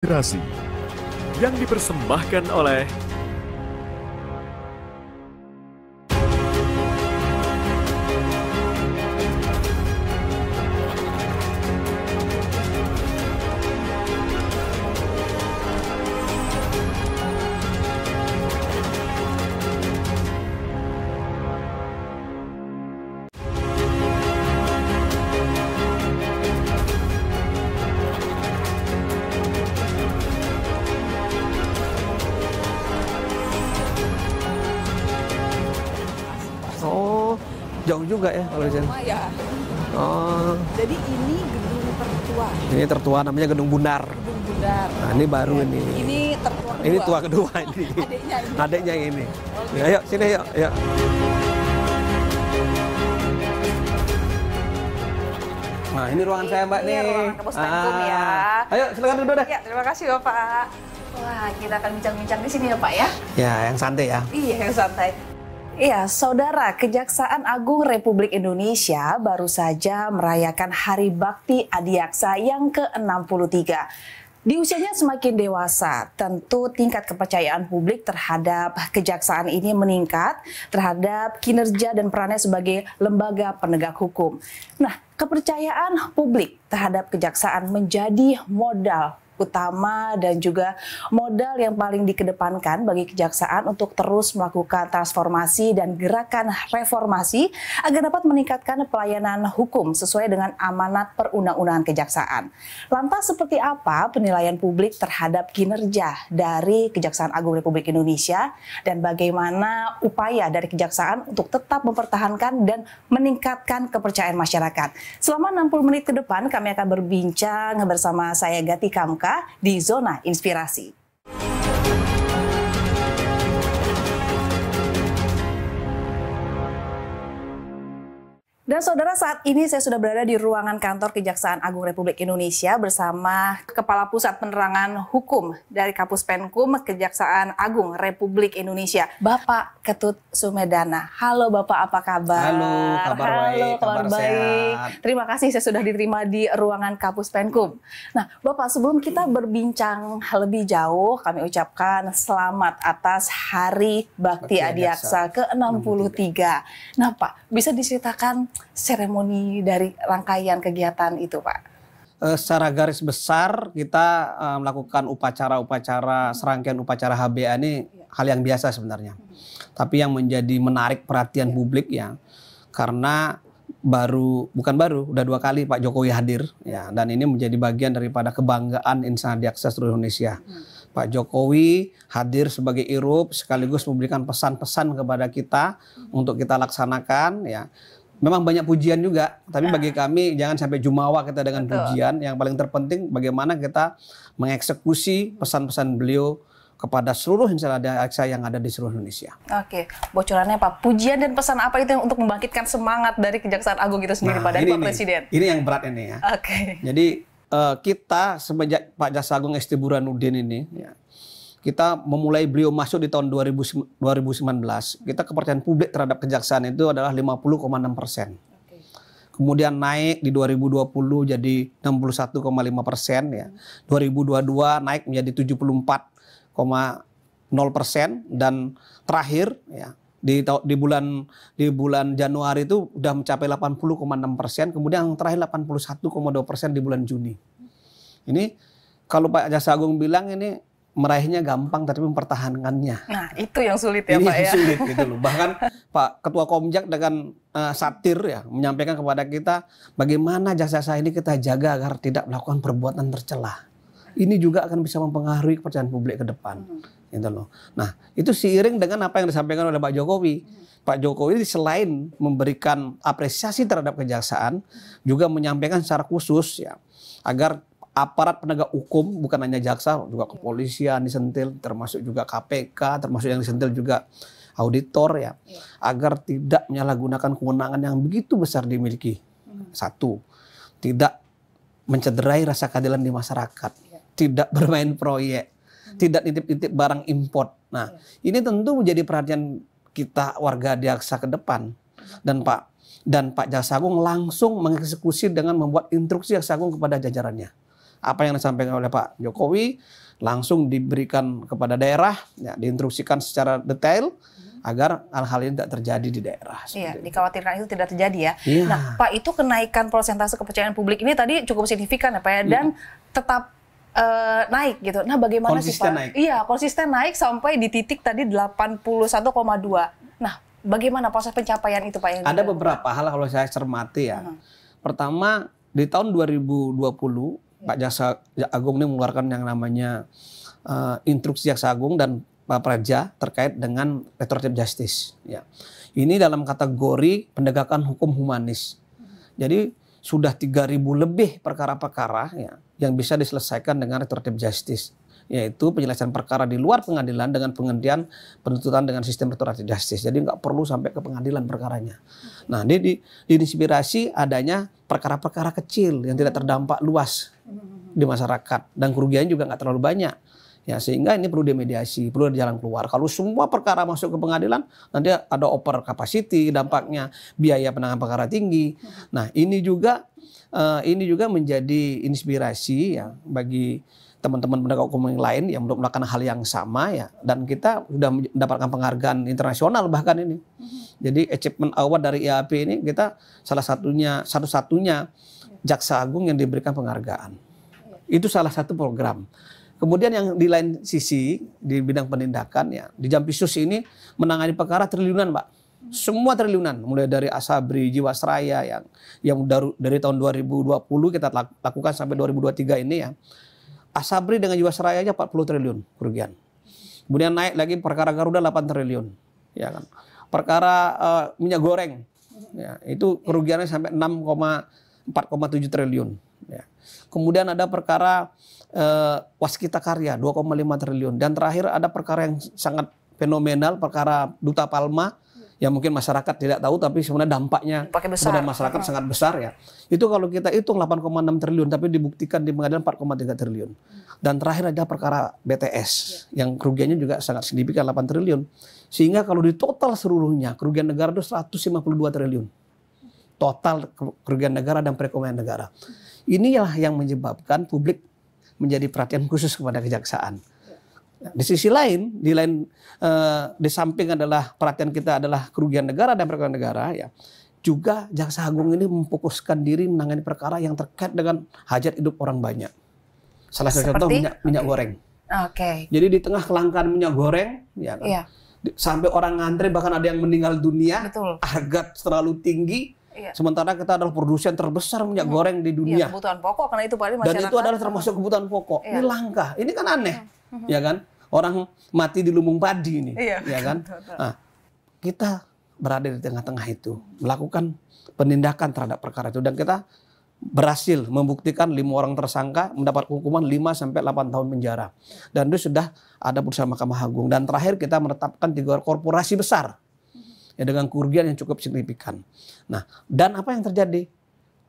Inspirasi yang dipersembahkan oleh Oh, jauh juga ya kalau di sini. Ya. Oh, Jadi ini gedung tertua. ini tertua namanya Gedung Bundar. Gedung Bundar. Nah, ini baru Ya. ini. Ini tertua kedua. Ini tua kedua ini. Adiknya ini. Adiknya yang ini. Ya, ayo sini yuk. Ya. Nah, ini ruangan saya Mbak Ini nih. ruangan Kapus Penkum ya. Ayo silakan duduk dah. Ya, terima kasih Bapak. Wah, kita akan bincang-bincang di sini ya Pak ya. Ya, yang santai ya. Iya, yang santai. Iya, Saudara, Kejaksaan Agung Republik Indonesia baru saja merayakan Hari Bakti Adiaksa yang ke-63. Di usianya semakin dewasa, tentu tingkat kepercayaan publik terhadap kejaksaan ini meningkat terhadap kinerja dan perannya sebagai lembaga penegak hukum. Nah, kepercayaan publik terhadap kejaksaan menjadi modal utama dan juga modal yang paling dikedepankan bagi kejaksaan untuk terus melakukan transformasi dan gerakan reformasi agar dapat meningkatkan pelayanan hukum sesuai dengan amanat perundang-undangan kejaksaan. Lantas seperti apa penilaian publik terhadap kinerja dari Kejaksaan Agung Republik Indonesia dan bagaimana upaya dari kejaksaan untuk tetap mempertahankan dan meningkatkan kepercayaan masyarakat? Selama 60 menit ke depan kami akan berbincang bersama saya Gati Kamka di Zona Inspirasi. Dan saudara, saat ini saya sudah berada di ruangan kantor Kejaksaan Agung Republik Indonesia bersama Kepala Pusat Penerangan Hukum dari Kapus Penkum Kejaksaan Agung Republik Indonesia, Bapak Ketut Sumedana. Halo Bapak, apa kabar? Halo, kabar baik, kabar baik. sehat. Terima kasih saya sudah diterima di ruangan Kapus Penkum. Nah, Bapak, sebelum kita berbincang lebih jauh, kami ucapkan selamat atas Hari Bakti Adiaksa ke-63. Nah, Pak, bisa diceritakan seremoni dari rangkaian kegiatan itu, Pak? Secara garis besar kita melakukan upacara-upacara serangkaian upacara HBA ini hal yang biasa sebenarnya. Tapi yang menjadi menarik perhatian publik ya karena bukan baru, udah 2 kali Pak Jokowi hadir ya, dan ini menjadi bagian daripada kebanggaan insan adiaksa seluruh Indonesia. Pak Jokowi hadir sebagai irup sekaligus memberikan pesan-pesan kepada kita untuk kita laksanakan ya. Memang banyak pujian juga, tapi bagi kami jangan sampai jumawa kita dengan pujian. Yang paling terpenting bagaimana kita mengeksekusi pesan-pesan beliau kepada seluruh insan adiaksa yang ada di seluruh Indonesia. Oke, bocorannya Pak, pujian dan pesan apa itu yang untuk membangkitkan semangat dari Kejaksaan Agung itu sendiri, Pak, dari Pak Presiden? Ini yang berat ini ya. Oke. Jadi kita semenjak Pak Jaksa Agung Esti Burhanuddin ini ya, kita memulai beliau masuk di tahun 2019, kita kepercayaan publik terhadap kejaksaan itu adalah 50,6%. Kemudian naik di 2020 jadi 61,5% ya. 2022 naik menjadi 74,0% dan terakhir ya di bulan Januari itu udah mencapai 80,6%, kemudian yang terakhir 81,2% di bulan Juni. Ini kalau Pak Jaksa Agung bilang ini meraihnya gampang tapi mempertahankannya. Nah, itu yang sulit ya, ini Pak yang ya. sulit gitu loh. Bahkan Pak Ketua Komjak dengan satir ya menyampaikan kepada kita bagaimana jasa-jasa ini kita jaga agar tidak melakukan perbuatan tercela. Ini juga akan bisa mempengaruhi kepercayaan publik ke depan. Gitu loh. Nah, itu seiring dengan apa yang disampaikan oleh Pak Jokowi. Pak Jokowi selain memberikan apresiasi terhadap kejaksaan, juga menyampaikan secara khusus ya agar aparat penegak hukum, bukan hanya jaksa, juga kepolisian disentil, termasuk juga KPK, termasuk yang disentil juga auditor ya, agar tidak menyalahgunakan kewenangan yang begitu besar dimiliki. Satu, tidak mencederai rasa keadilan di masyarakat, tidak bermain proyek, tidak nitip-nitip barang import. Nah, ini tentu menjadi perhatian kita warga Adiaksa ke depan. Dan Pak Jaksa Agung langsung mengeksekusi dengan membuat instruksi Jaksa Agung kepada jajarannya apa yang disampaikan oleh Pak Jokowi langsung diberikan kepada daerah, ya, diinstruksikan secara detail agar hal-hal ini tidak terjadi di daerah. Iya, dikhawatirkan itu tidak terjadi ya. Iya. Nah, Pak, itu kenaikan persentase kepercayaan publik ini tadi cukup signifikan ya Pak ya, dan tetap naik gitu. Nah, bagaimana sih Konsisten Pak? naik. Iya, konsisten naik sampai di titik tadi 81,2. Nah, bagaimana proses pencapaian itu Pak? Ada beberapa hal kalau saya cermati ya. Pertama, di tahun 2020 Pak Jaksa Agung ini mengeluarkan yang namanya instruksi Jaksa Agung dan Pak Praja terkait dengan restoratif justice. Ya. Ini dalam kategori penegakan hukum humanis. Jadi sudah 3.000 lebih perkara-perkara ya, yang bisa diselesaikan dengan restoratif justice, yaitu penyelesaian perkara di luar pengadilan dengan penghentian penuntutan dengan sistem restoratif justice. Jadi nggak perlu sampai ke pengadilan perkaranya. Nah, ini diinspirasi adanya perkara-perkara kecil yang tidak terdampak luas di masyarakat dan kerugiannya juga nggak terlalu banyak. Ya, sehingga ini perlu dimediasi, perlu ada jalan keluar. Kalau semua perkara masuk ke pengadilan, nanti ada over capacity, dampaknya biaya penanganan perkara tinggi. Nah, ini juga menjadi inspirasi ya bagi teman-teman penegak hukum yang lain yang belum melakukan hal yang sama ya. Dan kita sudah mendapatkan penghargaan internasional bahkan ini. Jadi Achievement Award dari IAP ini kita satu-satunya Jaksa Agung yang diberikan penghargaan. Itu salah satu program. Kemudian yang di lain sisi di bidang penindakan ya, di Jampisus ini menangani perkara triliunan, Pak. Semua triliunan, mulai dari Asabri, Jiwasraya yang dari tahun 2020 kita lakukan sampai 2023 ini ya. Asabri dengan Jiwasraya aja 40 triliun kerugian. Kemudian naik lagi perkara Garuda 8 triliun, ya kan. Perkara minyak goreng ya, itu kerugiannya sampai 4,7 triliun ya. Kemudian ada perkara Waskita Karya 2,5 triliun, dan terakhir ada perkara yang sangat fenomenal, perkara Duta Palma yang mungkin masyarakat tidak tahu tapi sebenarnya dampaknya kepada masyarakat sangat besar ya. Itu kalau kita hitung 8,6 triliun tapi dibuktikan di pengadilan 4,3 triliun. Dan terakhir ada perkara BTS yang kerugiannya juga sangat signifikan 8 triliun. Sehingga kalau di total seluruhnya kerugian negara itu 152 triliun. Total kerugian negara dan perekonomian negara. Inilah yang menyebabkan publik menjadi perhatian khusus kepada kejaksaan. Di sisi lain, di samping adalah perhatian kita adalah kerugian negara dan perekonomian negara, ya, juga Jaksa Agung ini memfokuskan diri menangani perkara yang terkait dengan hajat hidup orang banyak. Salah satu contoh minyak goreng. Jadi di tengah kelangkaan minyak goreng, ya kan, sampai orang ngantri bahkan ada yang meninggal dunia, harga terlalu tinggi. Sementara kita adalah produsen terbesar minyak goreng di dunia. Kebutuhan pokok karena itu paling masyarakat. Dan itu adalah termasuk kebutuhan pokok. Ini langka. Ini kan aneh, ya kan? Orang mati di lumbung padi ini, ya kan? Nah, kita berada di tengah-tengah itu, melakukan penindakan terhadap perkara itu, dan kita berhasil membuktikan 5 orang tersangka mendapat hukuman 5-8 tahun penjara. Dan itu sudah ada putusan Mahkamah Agung. Dan terakhir kita menetapkan 3 korporasi besar ya, dengan kerugian yang cukup signifikan. Nah, dan apa yang terjadi?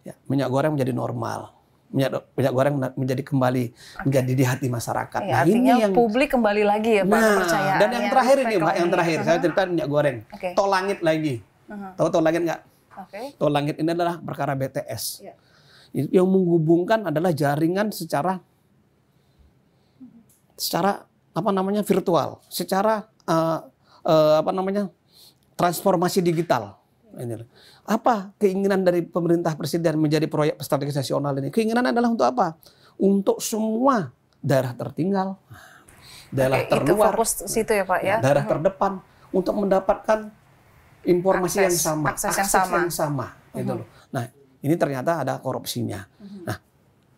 Ya, minyak goreng menjadi normal. Minyak goreng menjadi kembali menjadi di hati masyarakat. Ya, nah, ini yang publik kembali lagi ya Pak, kepercayaan. Dan yang terakhir ini Pak, yang terakhir saya cerita minyak goreng. Tol langit lagi. Tahu tol langit nggak? Tol langit ini adalah perkara BTS. Yang menghubungkan adalah jaringan secara virtual, secara transformasi digital. Ini. Apa keinginan dari pemerintah presiden menjadi proyek strategis nasional ini? Keinginan adalah untuk apa? Untuk semua daerah tertinggal, daerah terluar, itu fokus situ ya Pak ya. Daerah terdepan untuk mendapatkan informasi yang sama, akses yang sama. Gitu loh. Nah, ini ternyata ada korupsinya. Nah,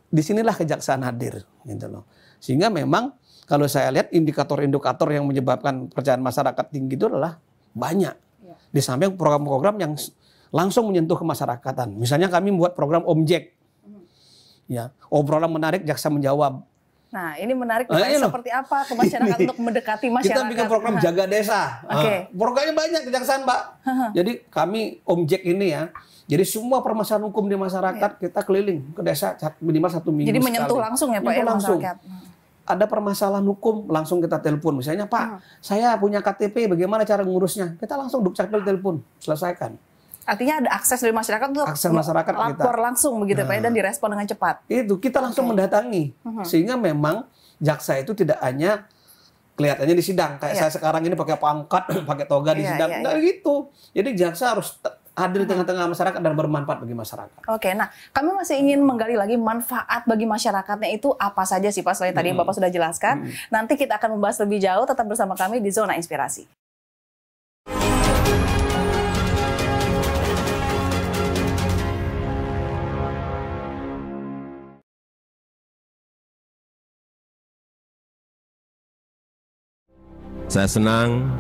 disinilah kejaksaan hadir, gitu loh. Sehingga memang kalau saya lihat indikator-indikator yang menyebabkan kepercayaan masyarakat tinggi itu adalah banyak. Di samping program-program yang langsung menyentuh kemasyarakatan. Misalnya kami membuat program Omjek. Ya, obrolan menarik jaksa menjawab. Nah, ini menarik seperti apa ke masyarakat untuk mendekati masyarakat. Kita bikin program Jaga Desa. Programnya banyak kejaksaan, Pak. Jadi kami Omjek ini ya. Jadi semua permasalahan hukum di masyarakat kita keliling ke desa minimal 1 minggu. Jadi menyentuh langsung ya Pak ya masyarakat. Ada permasalahan hukum, langsung kita telepon. Misalnya, Pak, saya punya KTP, bagaimana cara ngurusnya? Kita langsung dukcapil telepon, selesaikan. Artinya ada akses dari masyarakat untuk Akses masyarakat lapor langsung begitu Pak ya, dan direspon dengan cepat. Itu kita langsung mendatangi. Sehingga memang jaksa itu tidak hanya kelihatannya di sidang kayak saya sekarang ini pakai pangkat, pakai toga di sidang. Nggak gitu. Jadi jaksa harus hadir di tengah-tengah masyarakat dan bermanfaat bagi masyarakat. Oke, nah kami masih ingin menggali lagi manfaat bagi masyarakatnya itu apa saja sih Pak, selain tadi Bapak sudah jelaskan. Nanti kita akan membahas lebih jauh, tetap bersama kami di Zona Inspirasi. Saya senang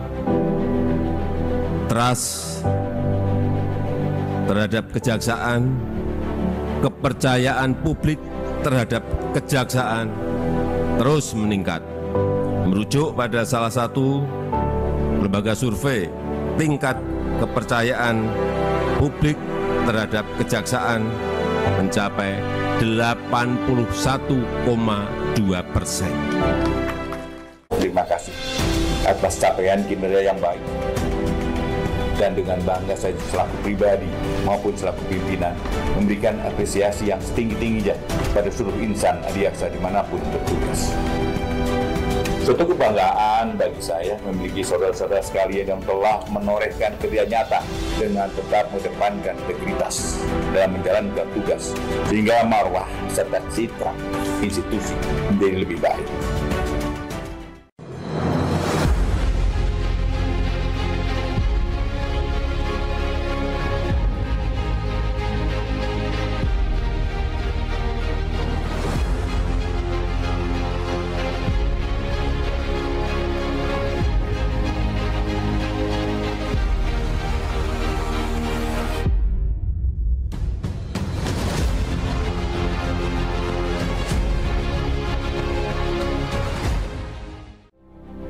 trust terhadap kejaksaan, kepercayaan publik terhadap kejaksaan terus meningkat. Merujuk pada salah satu lembaga survei, tingkat kepercayaan publik terhadap kejaksaan mencapai 81,2%. Terima kasih atas capaian kinerja yang baik. Dan dengan bangga saya selaku pribadi maupun selaku pimpinan memberikan apresiasi yang setinggi-tingginya pada seluruh insan adiaksa dimanapun bertugas. Suatu kebanggaan bagi saya memiliki saudara-saudara sekalian yang telah menorehkan kerja nyata dengan tetap mengedepankan integritas dalam menjalankan tugas, sehingga marwah serta citra institusi menjadi lebih baik.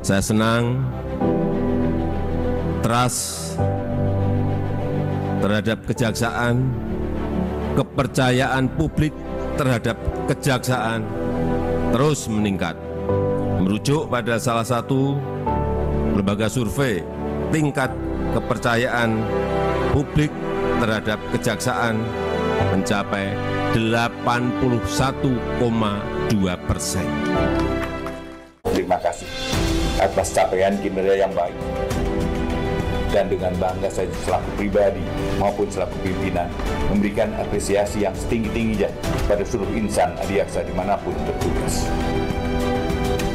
Saya senang trust terhadap kejaksaan, kepercayaan publik terhadap kejaksaan terus meningkat. Merujuk pada salah satu lembaga survei, tingkat kepercayaan publik terhadap kejaksaan mencapai 81,2%. Terima kasih atas capaian kinerja yang baik. Dan dengan bangga saya selaku pribadi maupun selaku pimpinan memberikan apresiasi yang setinggi-tingginya pada seluruh insan adiaksa dimanapun bertugas.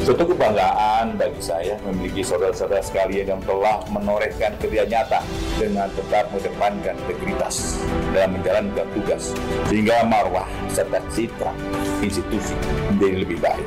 Suatu kebanggaan bagi saya memiliki saudara-saudara sekalian yang telah menorehkan kerja nyata dengan tetap mengedepankan integritas dalam menjalankan tugas, sehingga marwah serta citra institusi menjadi lebih baik.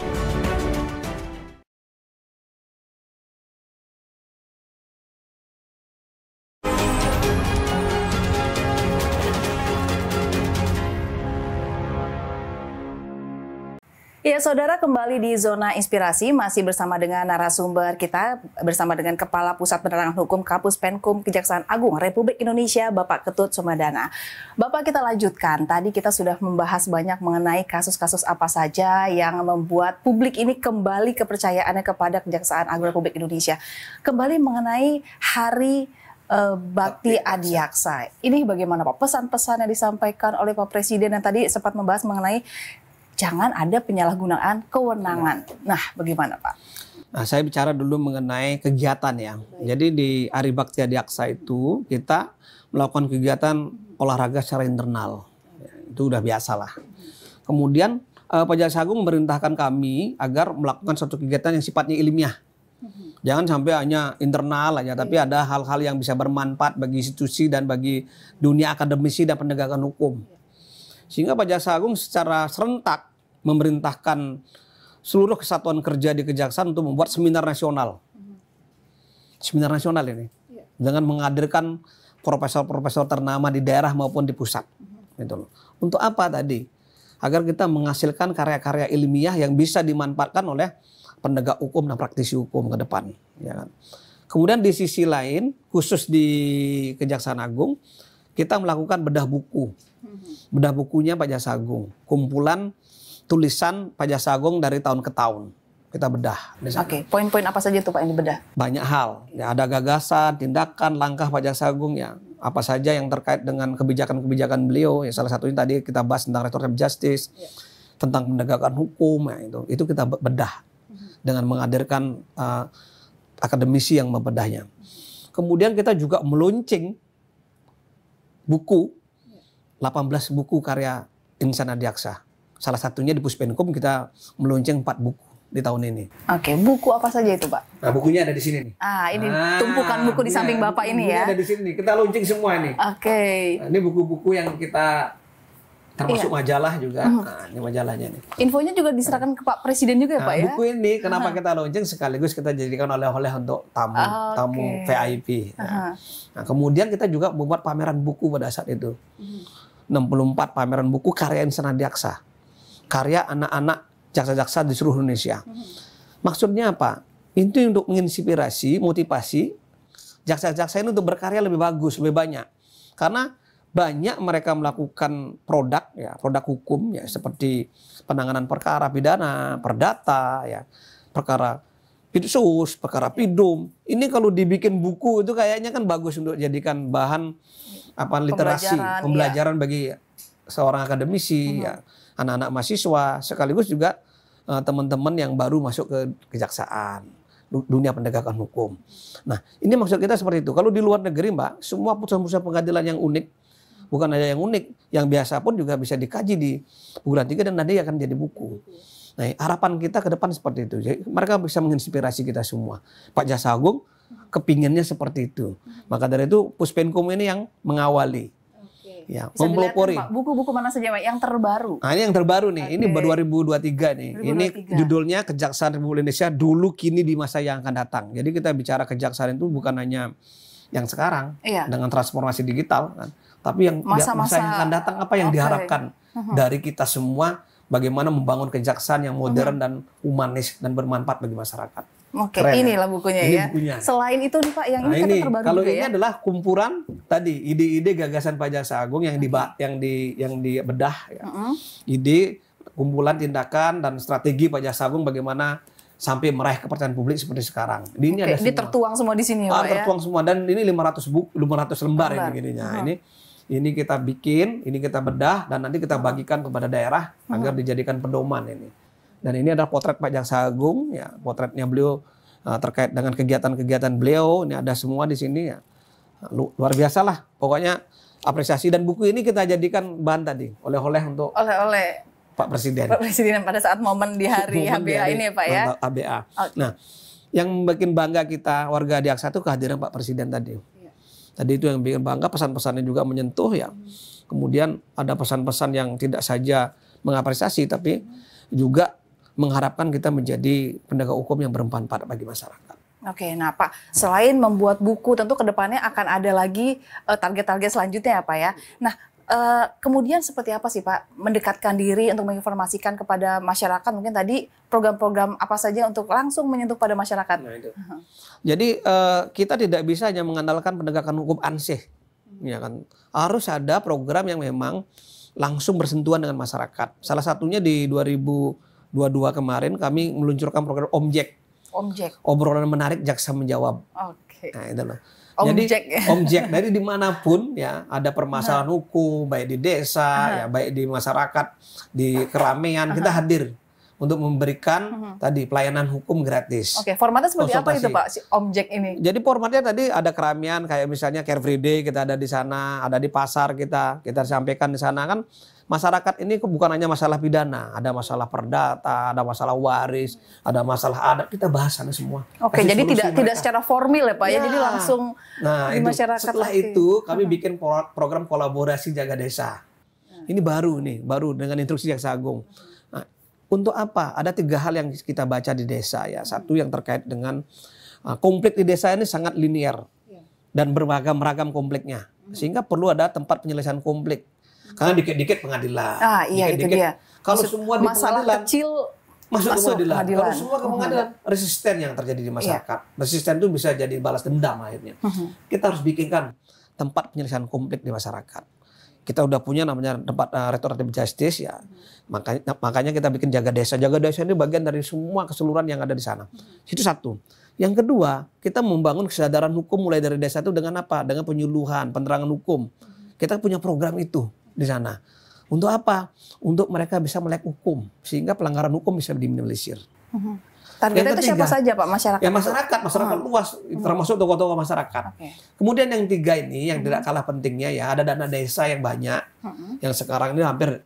Ya, saudara, kembali di Zona Inspirasi, masih bersama dengan narasumber kita, bersama dengan Kepala Pusat Penerangan Hukum Kapus Penkum Kejaksaan Agung Republik Indonesia, Bapak Ketut Somadana. Bapak, kita lanjutkan. Tadi kita sudah membahas banyak mengenai kasus-kasus apa saja yang membuat publik ini kembali kepercayaannya kepada Kejaksaan Agung Republik Indonesia. Kembali mengenai Hari Bakti Adiaksa. Ini bagaimana Pak? Pesan-pesan yang disampaikan oleh Pak Presiden yang tadi sempat membahas mengenai jangan ada penyalahgunaan kewenangan. Nah, bagaimana Pak? Nah, saya bicara dulu mengenai kegiatan ya. Jadi di Hari Bakti Adiaksa itu kita melakukan kegiatan olahraga secara internal. Ya, itu udah biasa lah. Kemudian Pak Jaksa Agung memerintahkan kami agar melakukan suatu kegiatan yang sifatnya ilmiah. Jangan sampai hanya internal aja, tapi ada hal-hal yang bisa bermanfaat bagi institusi dan bagi dunia akademisi dan penegakan hukum. Sehingga Pak Jaksa Agung secara serentak memerintahkan seluruh kesatuan kerja di Kejaksaan untuk membuat seminar nasional. Seminar nasional ini. Dengan menghadirkan profesor-profesor ternama di daerah maupun di pusat. Gitu loh. Untuk apa tadi? Agar kita menghasilkan karya-karya ilmiah yang bisa dimanfaatkan oleh penegak hukum dan praktisi hukum ke depan. Ya kan? Kemudian di sisi lain, khusus di Kejaksaan Agung, kita melakukan bedah buku. Bedah bukunya Pak Jaksa Agung. Kumpulan tulisan Pak Jaksa Agung dari tahun ke tahun. Kita bedah. Oke, poin-poin apa saja tuh Pak yang dibedah? Banyak hal. Ya, ada gagasan, tindakan, langkah Pak Jaksa Agung ya. apa saja yang terkait dengan kebijakan-kebijakan beliau. Ya, salah satunya tadi kita bahas tentang restoratif justice, tentang penegakan hukum, ya, itu kita bedah dengan menghadirkan akademisi yang membedahnya. Kemudian kita juga meluncing buku, 18 buku karya Insan Adiaksa. Salah satunya di Puspenkum kita meluncing 4 buku di tahun ini. Oke, buku apa saja itu, Pak? Nah, bukunya ada di sini nih. Ini tumpukan buku di samping Bapak ini ya. Ada di sini. Kita launching semua ini. Oke. Nah, ini buku-buku yang kita termasuk majalah juga. Nah, ini majalahnya nih. Infonya juga diserahkan ke Pak Presiden juga ya, Pak ya? Buku ini kenapa kita launching sekaligus kita jadikan oleh-oleh untuk tamu VIP. Nah, kemudian kita juga membuat pameran buku pada saat itu. 64 pameran buku karya Insan Adiaksa. Karya anak-anak jaksa-jaksa di seluruh Indonesia. Maksudnya apa? Itu untuk menginspirasi, motivasi jaksa-jaksa ini untuk berkarya lebih bagus, lebih banyak. Karena banyak mereka melakukan produk hukum ya, seperti penanganan perkara pidana, perdata ya, perkara pidsus, perkara pidum. Ini kalau dibikin buku itu kayaknya kan bagus untuk jadikan bahan literasi, pembelajaran bagi seorang akademisi ya, anak-anak mahasiswa, sekaligus juga teman-teman yang baru masuk ke kejaksaan, dunia penegakan hukum. Nah, ini maksud kita seperti itu. Kalau di luar negeri, Mbak, semua putusan-putusan pengadilan yang unik, bukan hanya yang unik, yang biasa pun juga bisa dikaji di perguruan tinggi dan nanti akan jadi buku. Nah, harapan kita ke depan seperti itu. Jadi, mereka bisa menginspirasi kita semua. Pak Jaksa Agung kepinginnya seperti itu. Maka dari itu Puspenkum ini yang mengawali. Ya, mempelopori. Buku-buku mana saja, Pak, yang terbaru? Nah, ini yang terbaru nih. Ini 2023 nih. 2023. Ini judulnya Kejaksaan Republik Indonesia Dulu Kini di Masa yang Akan Datang. Jadi kita bicara kejaksaan itu bukan hanya yang sekarang dengan transformasi digital kan, tapi yang masa yang akan datang, apa yang diharapkan dari kita semua, bagaimana membangun kejaksaan yang modern dan humanis dan bermanfaat bagi masyarakat. Oke, inilah bukunya ini ya. Bukunya. Selain itu nih Pak, yang ini terbaru kalau juga ini ya. adalah kumpulan tadi ide-ide gagasan Pak Jaksa Agung yang dibedah ya. Ide, kumpulan tindakan dan strategi Pak Jaksa Agung bagaimana sampai meraih kepercayaan publik seperti sekarang. Ini ada semua. Tertuang semua di sini Pak ya. Tertuang semua, dan ini 500 lembar ini begininya. Ini kita bikin, ini kita bedah dan nanti kita bagikan kepada daerah agar dijadikan pedoman ini. Dan ini adalah potret Pak Jaksa Agung, ya, potretnya beliau terkait dengan kegiatan-kegiatan beliau. Ini ada semua di sini ya. Luar biasa lah. Pokoknya apresiasi, dan buku ini kita jadikan bahan tadi oleh-oleh untuk Pak Presiden. Pak Presiden pada saat momen di hari HBA ini ya Pak ya. HBA. Nah, yang bikin bangga kita warga Adiaksa itu kehadiran Pak Presiden tadi. Tadi itu yang bikin bangga, pesan-pesannya juga menyentuh ya. Kemudian ada pesan-pesan yang tidak saja mengapresiasi tapi juga mengharapkan kita menjadi penegak hukum yang bermanfaat bagi masyarakat. Oke, nah Pak, selain membuat buku, tentu kedepannya akan ada lagi target-target selanjutnya ya Pak ya. Nah, kemudian seperti apa sih Pak mendekatkan diri untuk menginformasikan kepada masyarakat? Mungkin tadi program-program apa saja untuk langsung menyentuh pada masyarakat? Nah, itu. Jadi kita tidak bisa hanya mengandalkan penegakan hukum ansih, ya kan? Harus ada program yang memang langsung bersentuhan dengan masyarakat. Salah satunya di 2022 kemarin kami meluncurkan program Omjek. Obrolan menarik jaksa menjawab. Oke. Nah, itu loh. Jadi Omjek dari dimanapun ya ada permasalahan hukum, baik di desa, ya baik di masyarakat, di keramaian, kita hadir untuk memberikan tadi pelayanan hukum gratis. Oke, formatnya seperti apa itu Pak, si Omjek ini? Jadi formatnya tadi ada keramaian, kayak misalnya Care Free Day kita ada di sana, ada di pasar kita sampaikan di sana kan. Masyarakat ini bukan hanya masalah pidana, ada masalah perdata, ada masalah waris, ada masalah adat, kita bahas sana semua. Oke, jadi tidak secara formil ya Pak ya, jadi langsung di masyarakat. Setelah itu kami bikin program kolaborasi jaga desa. Ini baru dengan instruksi Jaksa Agung. Nah, untuk apa? Ada 3 hal yang kita baca di desa ya. Satu yang terkait dengan konflik di desa ini sangat linear dan beragam-ragam konfliknya, sehingga perlu ada tempat penyelesaian konflik. Karena dikit-dikit pengadilan. Itu dia. Kalau semua di masalah pengadilan kecil masuk ke pengadilan. Kalau semua ke pengadilan, resisten yang terjadi di masyarakat. Resisten itu bisa jadi balas dendam akhirnya. Kita harus bikinkan tempat penyelesaian konflik di masyarakat. Kita udah punya namanya tempat restoratif justice ya. Makanya kita bikin jaga desa. Jaga desa ini bagian dari semua keseluruhan yang ada di sana. Itu satu. Yang kedua, kita membangun kesadaran hukum mulai dari desa itu dengan apa? Dengan penyuluhan, penerangan hukum. Kita punya program itu di sana. Untuk apa? Untuk mereka bisa melek hukum sehingga pelanggaran hukum bisa diminimalisir. Targetnya itu siapa saja Pak? Masyarakat? Ya masyarakat luas, termasuk tokoh-tokoh masyarakat. Kemudian yang tiga ini yang tidak kalah pentingnya ya, ada dana desa yang banyak, yang sekarang ini hampir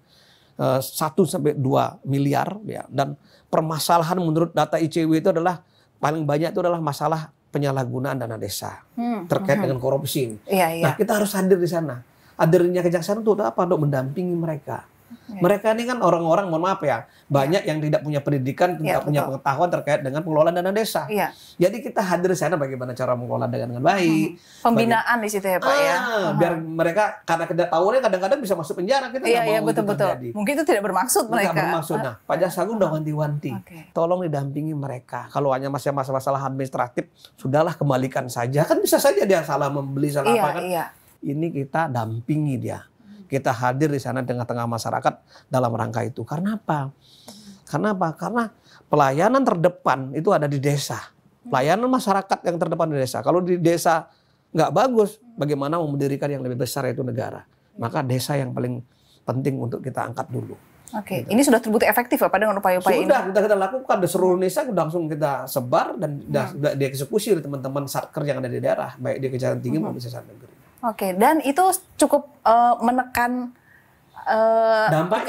1 sampai 2 miliar ya. Dan permasalahan menurut data ICW itu adalah paling banyak itu adalah masalah penyalahgunaan dana desa terkait dengan korupsi. Nah kita harus hadir di sana. Hadirnya kejaksaan itu apa? Untuk mendampingi mereka. Mereka ini kan orang-orang, mohon maaf ya, banyak yang tidak punya pendidikan, tidak punya pengetahuan terkait dengan pengelolaan dana desa. Jadi kita hadir di sana bagaimana cara mengelola dengan baik. Pembinaan di situ ya Pak ya. Biar mereka karena ketidaktahuannya kadang-kadang bisa masuk penjara. Kita Iya betul-betul. Mungkin itu tidak bermaksud mereka. Tidak bermaksud. Nah, Pak Jaksa Agung udah wanti-wanti. Tolong didampingi mereka. Kalau hanya masalah administratif, sudahlah kembalikan saja. Kan bisa saja dia salah membeli salah apa kan. Ini kita dampingi dia. Kita hadir di sana tengah-tengah masyarakat dalam rangka itu. Karena apa? Karena pelayanan terdepan itu ada di desa. Pelayanan masyarakat yang terdepan di desa. Kalau di desa nggak bagus, bagaimana mau mendirikan yang lebih besar yaitu negara? Maka desa yang paling penting untuk kita angkat dulu. Gitu. Ini sudah terbukti efektif ya Pak dengan upaya-upaya ini? Sudah, kita lakukan di seluruh Indonesia, langsung kita sebar dan sudah dieksekusi oleh teman-teman satker yang ada di daerah, baik di Kejaksaan Tinggi maupun Kejaksaan Negeri. Dan itu cukup menekan dampak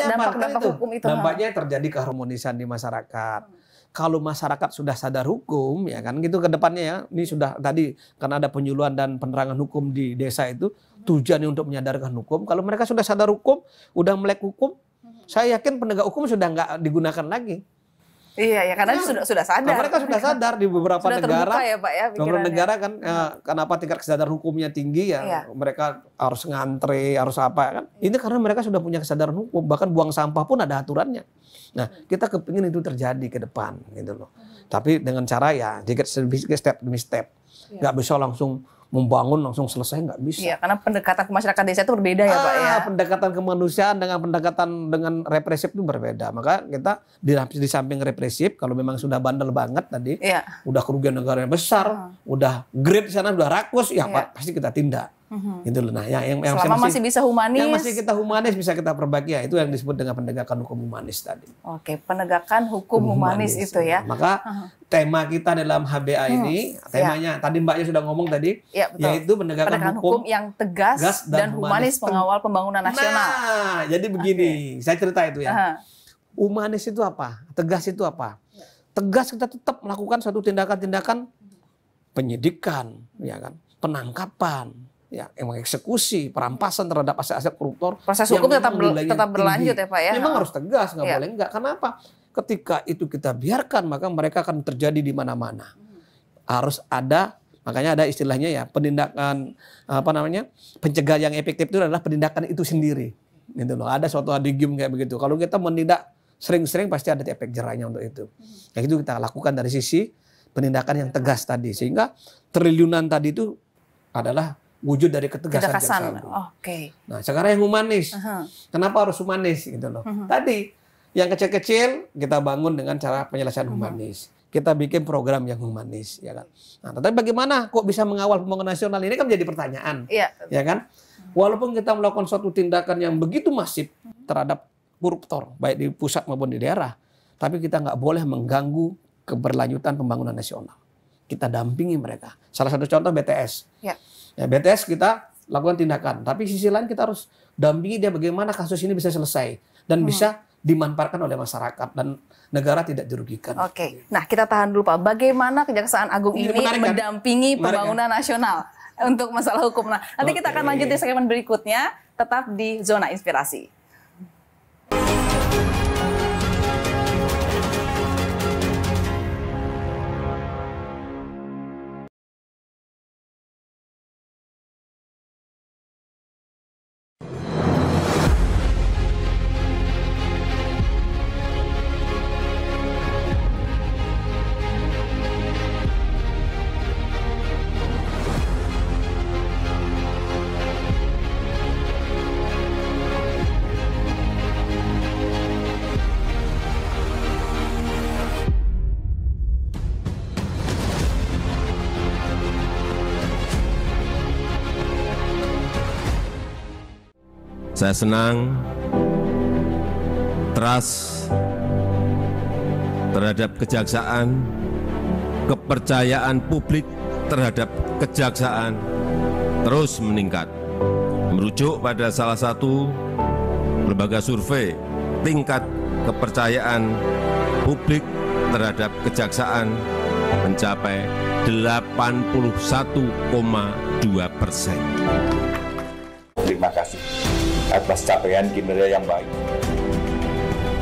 hukum itu. Dampaknya terjadi keharmonisan di masyarakat. Kalau masyarakat sudah sadar hukum, ya kan gitu ke depannya ya. Ini sudah tadi karena ada penyuluhan dan penerangan hukum di desa itu tujuannya untuk menyadarkan hukum. Kalau mereka sudah sadar hukum, udah melek hukum, saya yakin penegak hukum sudah nggak digunakan lagi. Iya, karena sudah sadar. Nah, mereka sudah sadar di beberapa sudah negara. Ya, Pak, ya, beberapa negara kan kenapa tingkat kesadaran hukumnya tinggi ya, mereka harus ngantri, harus apa kan. Ini karena mereka sudah punya kesadaran hukum, bahkan buang sampah pun ada aturannya. Nah, kita kepingin itu terjadi ke depan gitu loh. Tapi dengan cara ya step demi step. Nggak bisa langsung membangun langsung selesai, nggak bisa. Iya, karena pendekatan ke masyarakat desa itu berbeda ya Pak ya. Pendekatan kemanusiaan dengan pendekatan dengan represif itu berbeda. Maka kita di samping represif, kalau memang sudah bandel banget tadi, udah kerugian negara yang besar, udah great di sana, udah rakus, ya Pak, pasti kita tindak. Gitu loh. Nah, yang selama masih bisa humanis, yang masih kita humanis bisa kita perbaiki ya, itu yang disebut dengan penegakan hukum humanis tadi. Penegakan hukum humanis itu ya. Maka tema kita dalam HBA ini, temanya tadi Mbaknya sudah ngomong tadi, yaitu penegakan hukum yang tegas dan humanis mengawal pembangunan nasional. Nah, jadi begini, saya cerita itu ya. Humanis itu apa? Tegas itu apa? Tegas kita tetap melakukan suatu tindakan-tindakan penyidikan, ya kan, penangkapan, ya, eksekusi, perampasan terhadap aset-aset koruptor. Proses hukum tetap berlanjut ya Pak ya. Memang harus tegas, nggak boleh enggak. Kenapa? Ketika itu kita biarkan, maka mereka akan terjadi di mana-mana. Harus ada, makanya ada istilahnya ya, penindakan pencegahan yang efektif itu adalah penindakan itu sendiri. Gitu loh. Ada suatu adigium kayak begitu. Kalau kita menindak sering-sering pasti ada efek jerahnya untuk itu. Yang itu kita lakukan dari sisi penindakan yang tegas tadi, sehingga triliunan tadi itu adalah wujud dari ketegasan. Nah, sekarang yang humanis. Kenapa harus humanis gitu loh? Tadi yang kecil-kecil kita bangun dengan cara penyelesaian humanis. Kita bikin program yang humanis, ya kan. Nah, tetapi bagaimana kok bisa mengawal pembangunan nasional ini kan menjadi pertanyaan, ya kan? Walaupun kita melakukan suatu tindakan yang begitu masif terhadap koruptor, baik di pusat maupun di daerah, tapi kita nggak boleh mengganggu keberlanjutan pembangunan nasional. Kita dampingi mereka. Salah satu contoh BTS. Ya, BTS kita lakukan tindakan, tapi sisi lain kita harus dampingi dia bagaimana kasus ini bisa selesai dan bisa dimanfaatkan oleh masyarakat dan negara tidak dirugikan. Nah kita tahan dulu Pak. Bagaimana Kejaksaan Agung ini mendampingi pembangunan nasional untuk masalah hukum? Nah, nanti kita akan lanjut di segmen berikutnya. Tetap di Zona Inspirasi. Saya senang trust terhadap kejaksaan, kepercayaan publik terhadap kejaksaan terus meningkat. Merujuk pada salah satu lembaga survei, tingkat kepercayaan publik terhadap kejaksaan mencapai 81,2%. Terima kasih atas capaian kinerja yang baik.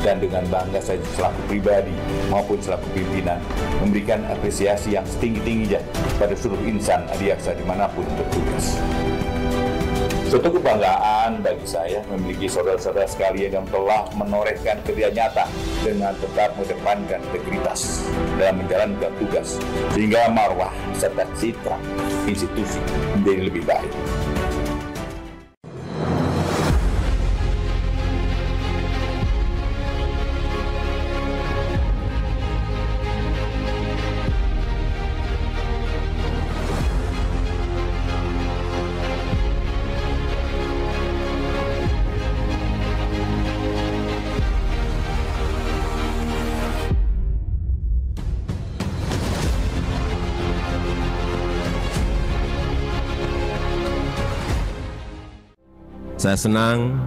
Dan dengan bangga saya selaku pribadi maupun selaku pimpinan memberikan apresiasi yang setinggi-tingginya pada seluruh insan Adiaksa dimanapun bertugas. Suatu kebanggaan bagi saya memiliki saudara-saudara sekalian yang telah menorehkan kerja nyata dengan tetap mengedepankan integritas dalam menjalankan tugas, sehingga marwah serta citra institusi menjadi lebih baik. Saya senang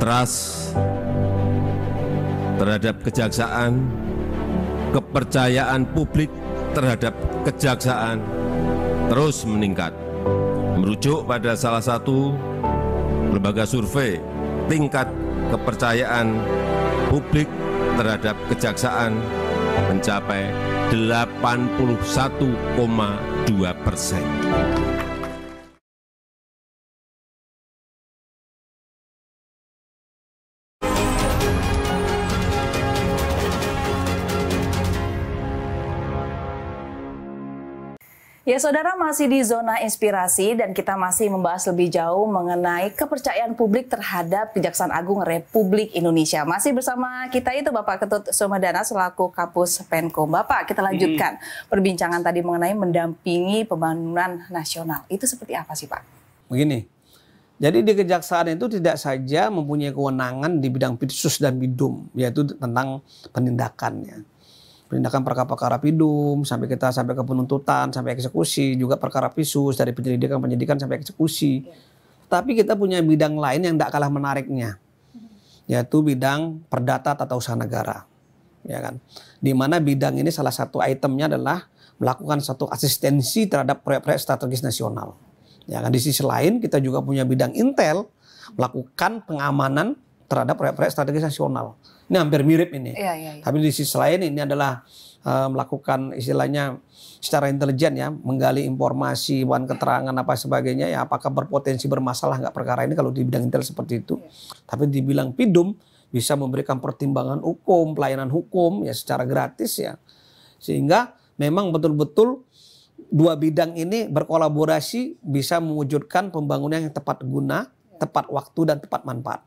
trust terhadap kejaksaan, kepercayaan publik terhadap kejaksaan terus meningkat. Merujuk pada salah satu lembaga survei, tingkat kepercayaan publik terhadap kejaksaan mencapai 81,2%. Ya saudara, masih di zona inspirasi dan kita masih membahas lebih jauh mengenai kepercayaan publik terhadap Kejaksaan Agung Republik Indonesia. Masih bersama kita itu Bapak Ketut Sumedana selaku Kapus Penkom. Bapak, kita lanjutkan perbincangan tadi mengenai mendampingi pembangunan nasional. Itu seperti apa sih Pak? Begini, jadi di kejaksaan itu tidak saja mempunyai kewenangan di bidang pidsus dan bidum, yaitu tentang penindakannya. Penindakan perkara-perkara pidum, sampai ke penuntutan, sampai eksekusi, juga perkara pisus dari penyidikan sampai eksekusi. Tapi kita punya bidang lain yang tidak kalah menariknya, yaitu bidang perdata tata usaha negara, ya kan? Di mana bidang ini salah satu itemnya adalah melakukan satu asistensi terhadap proyek-proyek strategis nasional. Ya kan? Di sisi lain kita juga punya bidang intel, melakukan pengamanan terhadap proyek-proyek strategis nasional. Ini hampir mirip ini. Iya. Tapi di sisi lain ini adalah melakukan istilahnya secara intelijen ya, menggali informasi, bahan keterangan apa sebagainya ya, apakah berpotensi bermasalah nggak perkara ini kalau di bidang intel seperti itu. Tapi dibilang pidum bisa memberikan pertimbangan hukum, pelayanan hukum ya secara gratis ya. Sehingga memang betul-betul dua bidang ini berkolaborasi bisa mewujudkan pembangunan yang tepat guna, tepat waktu dan tepat manfaat.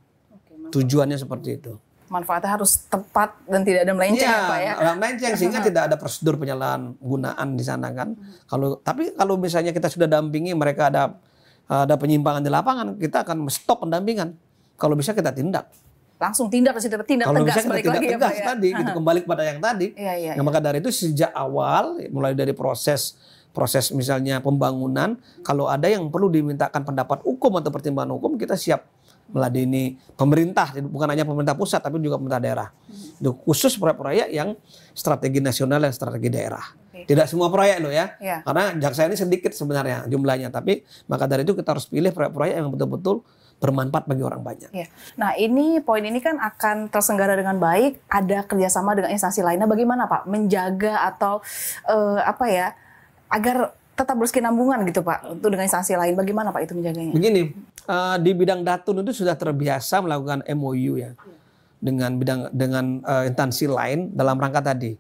Tujuannya seperti itu. Manfaatnya harus tepat dan tidak ada melenceng ya, Pak ya. Melenceng sehingga tidak ada prosedur penyalahgunaan di sana kan. Tapi kalau misalnya kita sudah dampingi mereka ada penyimpangan di lapangan, kita akan stop pendampingan. Kalau bisa kita tindak. Langsung tindak tegas kalau balik bisa kita tindak lagi tegas ya, Pak ya. tadi, gitu, kembali kepada yang tadi. Iya. Maka dari itu sejak awal mulai dari proses misalnya pembangunan, kalau ada yang perlu dimintakan pendapat hukum atau pertimbangan hukum, kita siap meladeni pemerintah, bukan hanya pemerintah pusat tapi juga pemerintah daerah. Itu khusus proyek-proyek yang strategi nasional dan strategi daerah. Tidak semua proyek loh ya. Karena jaksa ini sedikit sebenarnya jumlahnya, tapi maka dari itu kita harus pilih proyek-proyek yang betul-betul bermanfaat bagi orang banyak. Nah poin ini kan akan terselenggara dengan baik, ada kerjasama dengan instansi lainnya. Bagaimana Pak menjaga atau agar tetap berkesinambungan gitu Pak untuk dengan instansi lain? Bagaimana Pak itu menjaganya? Begini, di bidang Datun itu sudah terbiasa melakukan MOU ya dengan instansi lain dalam rangka tadi,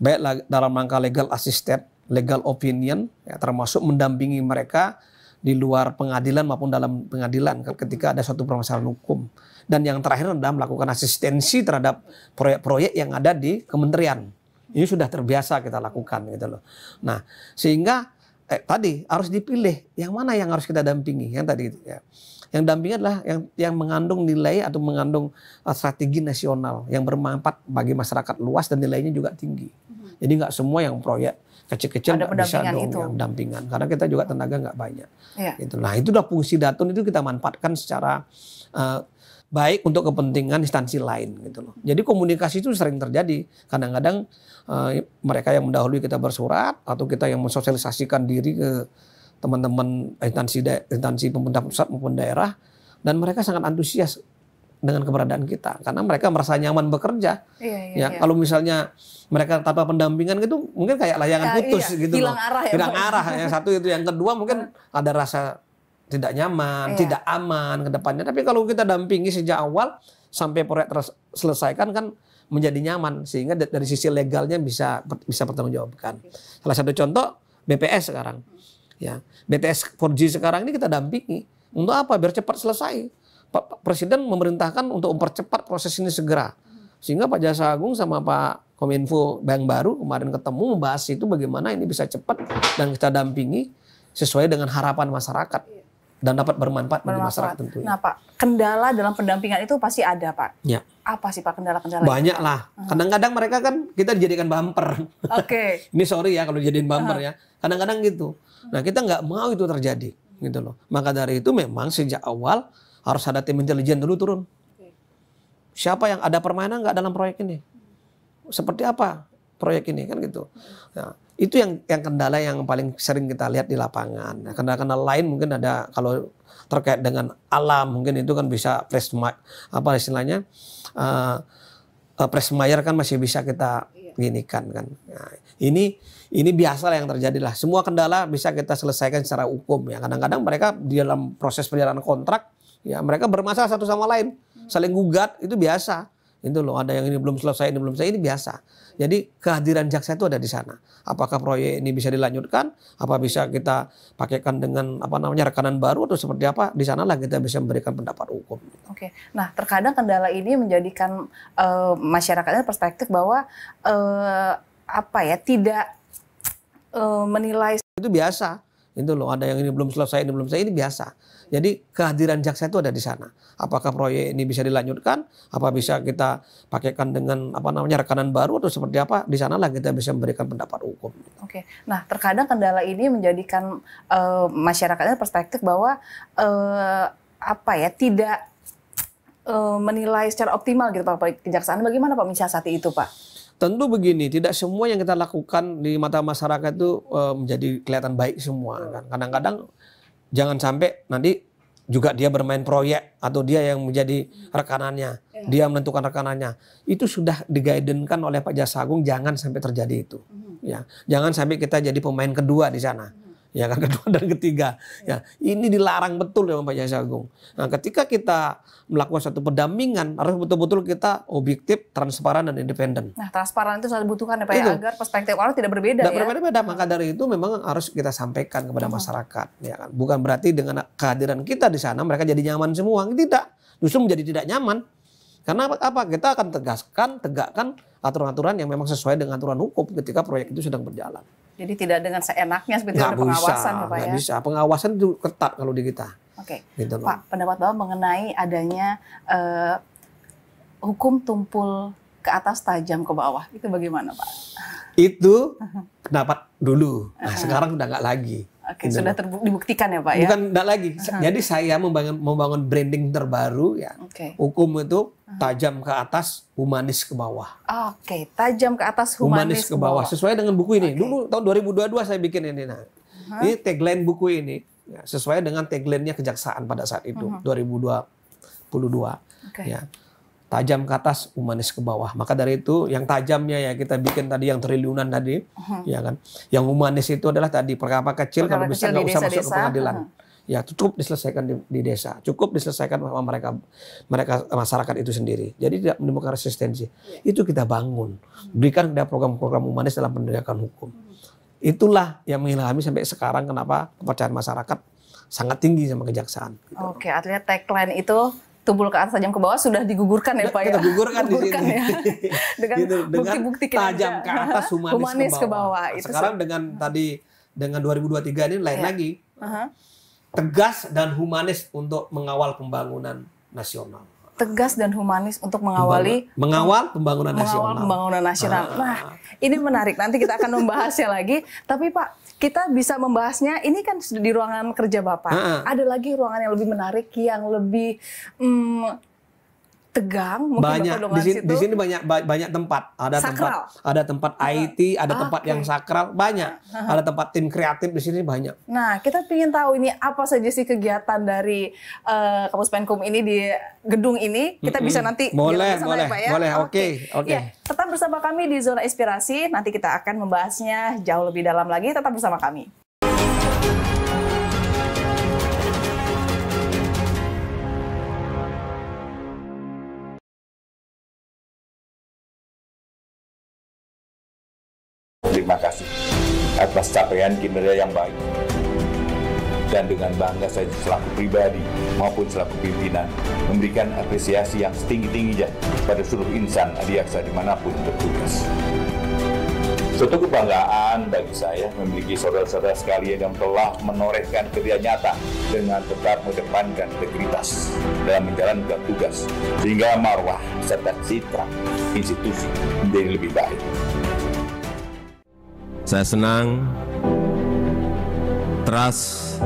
baik dalam rangka legal assistant, legal opinion, ya, termasuk mendampingi mereka di luar pengadilan maupun dalam pengadilan ketika ada suatu permasalahan hukum. Dan yang terakhir adalah melakukan asistensi terhadap proyek-proyek yang ada di kementerian. Ini sudah terbiasa kita lakukan gitu loh. Nah, sehingga tadi harus dipilih yang mana yang harus kita dampingi, yang tadi itu ya. Yang dampingi adalah yang mengandung nilai atau mengandung strategi nasional yang bermanfaat bagi masyarakat luas dan nilainya juga tinggi. Jadi nggak semua yang proyek kecil-kecil nggak bisa dong yang dampingan, karena kita juga tenaga nggak banyak. Gitu. Nah itu udah fungsi Datun itu kita manfaatkan secara baik untuk kepentingan instansi lain gitu loh. Jadi komunikasi itu sering terjadi. Kadang-kadang mereka yang mendahului kita bersurat atau kita yang mensosialisasikan diri ke teman-teman instansi pemerintah pusat maupun daerah, dan mereka sangat antusias dengan keberadaan kita karena mereka merasa nyaman bekerja. Kalau misalnya mereka tanpa pendampingan gitu mungkin kayak layangan putus gitu hilang loh. Arah ya, hilang arah. Yang satu itu, yang kedua mungkin ada rasa tidak nyaman, tidak aman ke depannya. Tapi kalau kita dampingi sejak awal sampai proyek terselesaikan kan menjadi nyaman, sehingga dari sisi legalnya bisa bertanggungjawabkan. Salah satu contoh BPS sekarang. Ya, BTS 4G sekarang ini kita dampingi. Untuk apa? Biar cepat selesai. Pak Presiden memerintahkan untuk mempercepat proses ini segera. Sehingga Pak Jaksa Agung sama Pak Kominfo Bank Baru kemarin ketemu membahas itu bagaimana ini bisa cepat dan kita dampingi sesuai dengan harapan masyarakat. Dan dapat bermanfaat bagi masyarakat tentunya. Nah Pak, kendala dalam pendampingan itu pasti ada Pak. Ya. Apa sih Pak kendala-kendala? Banyak lah. Kadang-kadang mereka kan kita dijadikan bumper. Ini sorry ya kalau dijadiin bumper ya. Kadang-kadang gitu. Nah kita nggak mau itu terjadi gitu loh. Maka dari itu memang sejak awal harus ada tim intelijen dulu turun. Siapa yang ada permainan nggak dalam proyek ini? Seperti apa proyek ini kan gitu. Nah, itu yang kendala yang paling sering kita lihat di lapangan. Nah, kendala-kendala lain mungkin ada kalau terkait dengan alam, mungkin itu kan bisa Presmeyer kan masih bisa kita ginikan kan. Nah, ini biasa yang terjadi lah. Semua kendala bisa kita selesaikan secara hukum ya. Kadang-kadang mereka di dalam proses perjalanan kontrak ya mereka bermasalah satu sama lain, saling gugat, itu biasa. Itu loh, ada yang ini belum selesai, ini biasa. Jadi kehadiran jaksa itu ada di sana. Apakah proyek ini bisa dilanjutkan? Apa bisa kita pakaikan dengan rekanan baru atau seperti apa? Di sanalah kita bisa memberikan pendapat hukum. Oke. Nah, terkadang kendala ini menjadikan masyarakatnya perspektif bahwa tidak menilai itu biasa. Itu loh, ada yang ini belum selesai, ini biasa. Jadi kehadiran jaksa itu ada di sana. Apakah proyek ini bisa dilanjutkan? Apa bisa kita pakaikan dengan rekanan baru atau seperti apa? Di sanalah kita bisa memberikan pendapat hukum. Oke. Nah, terkadang kendala ini menjadikan masyarakatnya perspektif bahwa tidak menilai secara optimal gitu Pak kejaksaan. Bagaimana Pak mensiasati itu Pak? Tentu begini, tidak semua yang kita lakukan di mata masyarakat itu menjadi kelihatan baik semua kan. Kadang-kadang jangan sampai nanti juga dia bermain proyek atau dia yang menjadi rekanannya, dia menentukan rekanannya. Itu sudah digaidenkan oleh Pak Jaksa Agung, jangan sampai terjadi itu. Ya, jangan sampai kita jadi pemain kedua di sana. Ya kan, kedua dan ketiga. Ya, ini dilarang betul ya Pak Jaksa Agung. Nah, ketika kita melakukan satu pendampingan harus betul-betul kita objektif, transparan dan independen. Nah, transparan itu sangat dibutuhkan ya Pak ya, agar perspektif orang tidak berbeda. Tidak berbeda-beda, maka dari itu memang harus kita sampaikan kepada masyarakat. Ya kan, bukan berarti dengan kehadiran kita di sana mereka jadi nyaman semua, tidak. Justru menjadi tidak nyaman. Karena apa? Kita akan tegakkan aturan-aturan yang memang sesuai dengan aturan hukum ketika proyek itu sedang berjalan. Jadi tidak dengan seenaknya seperti ada pengawasan ya Pak ya? Nggak bisa, pengawasan itu ketat kalau di kita. Oke, gitu Pak, pendapat Bapak mengenai adanya hukum tumpul ke atas tajam ke bawah, itu bagaimana Pak? Itu pendapat dulu, nah sekarang udah nggak lagi. Oke, sudah dibuktikan ya Pak ya? Bukan enggak lagi. Jadi saya membangun branding terbaru ya. Hukum itu tajam ke atas, humanis ke bawah. Oke, tajam ke atas, humanis ke bawah. Sesuai dengan buku ini. Dulu tahun 2022 saya bikin ini. Nah, ini tagline buku ini ya, sesuai dengan tagline-nya kejaksaan pada saat itu 2022. Ya. Tajam ke atas, humanis ke bawah. Maka dari itu yang tajamnya ya kita bikin tadi yang triliunan tadi, ya kan. Yang humanis itu adalah tadi perkara kecil kalau bisa nggak usah masuk ke pengadilan. Ya cukup diselesaikan di desa, cukup diselesaikan sama mereka masyarakat itu sendiri. Jadi tidak menimbulkan resistensi. Itu kita bangun, berikan ada program-program humanis dalam penegakan hukum. Itulah yang mengilhami sampai sekarang kenapa kepercayaan masyarakat sangat tinggi sama kejaksaan. Gitu. Oke, artinya tagline itu tumpul ke atas tajam ke bawah sudah digugurkan ya Pak ya? Kita gugurkan di sini. Ya. Dengan gitu, bukti-bukti tajam ke atas, humanis ke bawah. Itu sekarang dengan tadi dengan 2023 ini lain lagi. Tegas dan humanis untuk mengawal pembangunan nasional. Tegas dan humanis untuk mengawal pembangunan nasional. Nah, ini menarik. Nanti kita akan membahasnya lagi. Tapi Pak, kita bisa membahasnya. Ini kan sudah di ruangan kerja Bapak. Ada lagi ruangan yang lebih menarik, yang lebih tegang. Mungkin Banyak di sini banyak tempat. Ada tempat IT, ada tempat yang sakral, banyak. Ada tempat tim kreatif di sini banyak. Nah, kita ingin tahu ini apa saja sih kegiatan dari Kampus Penkum ini di gedung ini. Kita bisa nanti boleh, ya, Pak, ya? Boleh. Oke. Ya, tetap bersama kami di Zona Inspirasi. Nanti kita akan membahasnya jauh lebih dalam lagi. Tetap bersama kami. Terima kasih atas capaian kinerja yang baik. Dan dengan bangga saya selaku pribadi maupun selaku pimpinan memberikan apresiasi yang setinggi-tingginya pada seluruh insan Adiaksa dimanapun bertugas. Suatu kebanggaan bagi saya memiliki saudara-saudara sekalian yang telah menorehkan kerja nyata dengan tetap mengedepankan integritas dalam menjalankan tugas, sehingga marwah serta citra institusi menjadi lebih baik. Saya senang, trust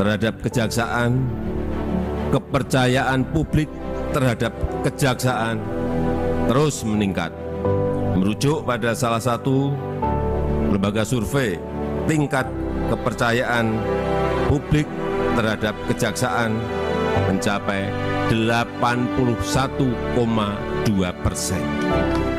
terhadap kejaksaan, kepercayaan publik terhadap kejaksaan terus meningkat. Merujuk pada salah satu lembaga survei, tingkat kepercayaan publik terhadap kejaksaan mencapai 81,2%.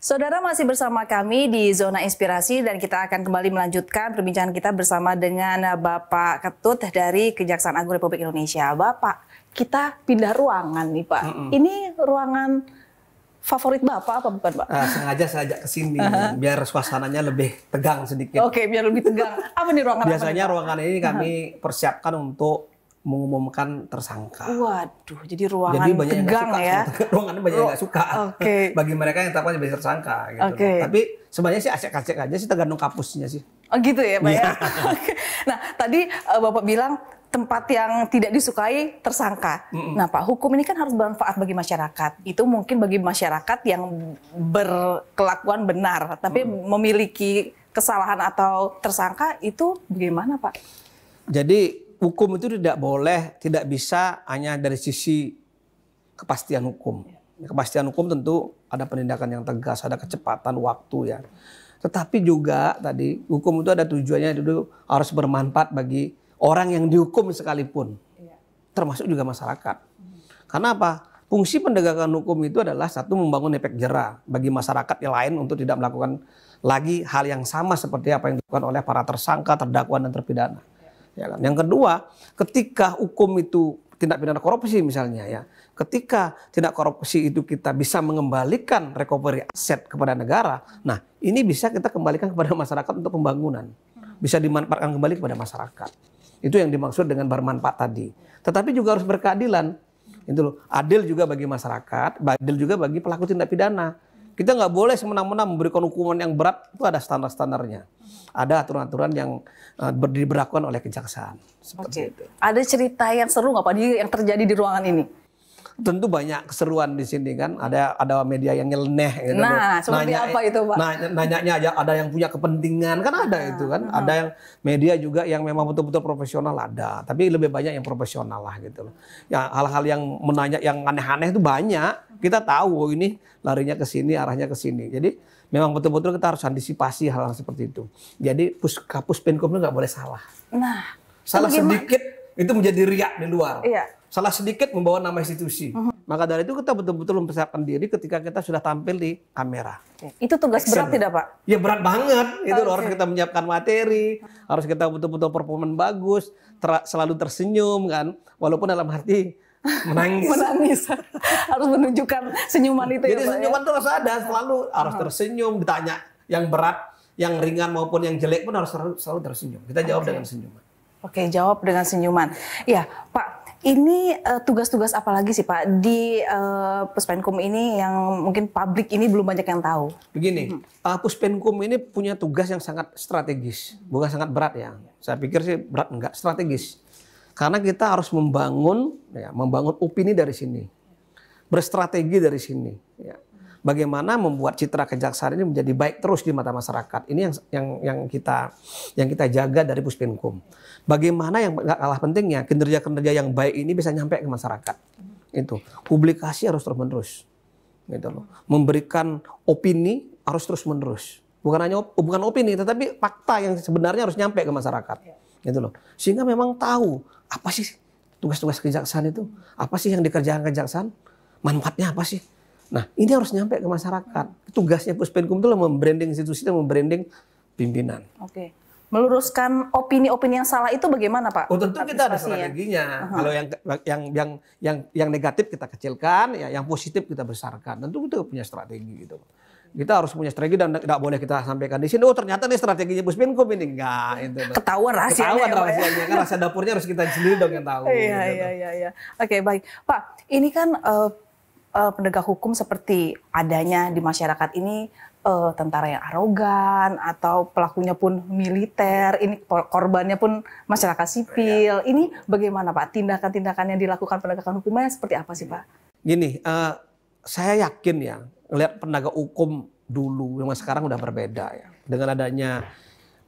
Saudara masih bersama kami di Zona Inspirasi dan kita akan kembali melanjutkan perbincangan kita bersama dengan Bapak Ketut dari Kejaksaan Agung Republik Indonesia. Bapak, kita pindah ruangan nih Pak. Ini ruangan favorit Bapak apa bukan Pak? Sengaja saya ajak ke sini biar suasananya lebih tegang sedikit. Oke, biar lebih tegang. Apa nih ruangan? Biasanya ruangan ini kami persiapkan untuk mengumumkan tersangka. Waduh, jadi ruangan tegang ya. Ruangannya banyak yang nggak suka. Bagi mereka yang takutnya jadi tersangka. Gitu. Tapi sebenarnya sih acak-acak aja sih, tergantung kapusnya sih. Oh gitu ya Pak ya. Nah tadi Bapak bilang tempat yang tidak disukai tersangka. Nah Pak, hukum ini kan harus bermanfaat bagi masyarakat. Itu mungkin bagi masyarakat yang berkelakuan benar, tapi memiliki kesalahan atau tersangka itu bagaimana Pak? Jadi hukum itu tidak bisa hanya dari sisi kepastian hukum. Kepastian hukum tentu ada penindakan yang tegas, ada kecepatan waktu ya. Tetapi juga tadi hukum itu ada tujuannya itu harus bermanfaat bagi orang yang dihukum sekalipun, termasuk juga masyarakat. Karena apa? Fungsi penegakan hukum itu adalah satu, membangun efek jera bagi masyarakat yang lain untuk tidak melakukan lagi hal yang sama seperti apa yang dilakukan oleh para tersangka, terdakwa dan terpidana. Ya kan? Yang kedua, ketika hukum itu tindak pidana korupsi misalnya ya, ketika tindak korupsi itu kita bisa mengembalikan recovery aset kepada negara, nah ini bisa kita kembalikan kepada masyarakat untuk pembangunan, bisa dimanfaatkan kembali kepada masyarakat. Itu yang dimaksud dengan bermanfaat tadi. Tetapi juga harus berkeadilan, itu loh, adil juga bagi masyarakat, adil juga bagi pelaku tindak pidana. Kita nggak boleh semena-mena memberikan hukuman yang berat, itu ada standar-standarnya. Ada aturan-aturan yang diberlakukan oleh kejaksaan. Seperti itu. Ada cerita yang seru nggak Pak yang terjadi di ruangan ini? Tentu banyak keseruan di sini kan. Ada media yang nyeleneh. Gitu, nah, seperti apa itu Pak? Nanyanya aja, ada yang punya kepentingan kan ada itu kan. Ada yang media juga yang memang betul-betul profesional ada. Tapi lebih banyak yang profesional lah gitu loh. Ya hal-hal yang menanya yang aneh-aneh itu banyak. Kita tahu oh, ini larinya ke sini, arahnya ke sini. Jadi memang betul-betul kita harus antisipasi hal-hal seperti itu. Jadi Kapus Penkum itu nggak boleh salah. Nah, salah sedikit itu menjadi riak di luar. Iya. Salah sedikit membawa nama institusi. Maka dari itu kita betul-betul mempersiapkan diri ketika kita sudah tampil di kamera. Itu tugas berat tidak Pak? Ya berat banget. Itu harus kita menyiapkan materi, harus kita betul-betul performan bagus, selalu tersenyum kan, walaupun dalam hati menangis. Harus menunjukkan senyuman itu. Jadi ya, senyuman terus ada, selalu harus tersenyum, ditanya yang berat. yang ringan maupun yang jelek pun harus selalu tersenyum. Kita jawab dengan senyuman. Oke, jawab dengan senyuman. Ya, Pak, ini tugas-tugas apa lagi sih Pak di Puspenkum ini yang mungkin publik ini belum banyak yang tahu? Begini, Puspenkum ini punya tugas yang sangat strategis, bukan sangat berat ya. Saya pikir sih berat enggak, strategis. Karena kita harus membangun opini dari sini, berstrategi dari sini. Ya. Bagaimana membuat citra kejaksaan ini menjadi baik terus di mata masyarakat. Ini yang kita jaga dari Puspenkum. Bagaimana yang nggak kalah pentingnya kinerja-kinerja yang baik ini bisa nyampe ke masyarakat. Itu publikasi harus terus-menerus. Gitu loh. Memberikan opini harus terus-menerus. Bukan opini, tetapi fakta yang sebenarnya harus nyampe ke masyarakat. Gitu loh. Sehingga memang tahu apa sih tugas-tugas kejaksaan itu, apa sih yang dikerjakan kejaksaan, manfaatnya apa sih. Nah, ini harus nyampe ke masyarakat. Tugasnya Puspenkum itu membranding institusi dan membranding pimpinan. Oke. Meluruskan opini-opini yang salah itu bagaimana, Pak? Oh, tentu kita ada strateginya. Kalau yang negatif kita kecilkan, ya yang positif kita besarkan. Tentu kita punya strategi gitu. Kita harus punya strategi dan tidak boleh kita sampaikan di sini. Oh, ternyata nih strateginya Puspenkum ini enggak itu. Ketahuan rahasianya. Ketahuan rahasianya kan rahasia dapurnya harus kita sendiri dong yang tahu. Iya. Oke, baik. Pak, ini kan penegak hukum seperti adanya di masyarakat ini tentara yang arogan atau pelakunya pun militer, ini korbannya pun masyarakat sipil. Ini bagaimana Pak tindakan-tindakan yang dilakukan penegakan hukumnya seperti apa sih Pak? Gini, saya yakin ya ngelihat penegak hukum dulu sama sekarang udah berbeda ya. Dengan adanya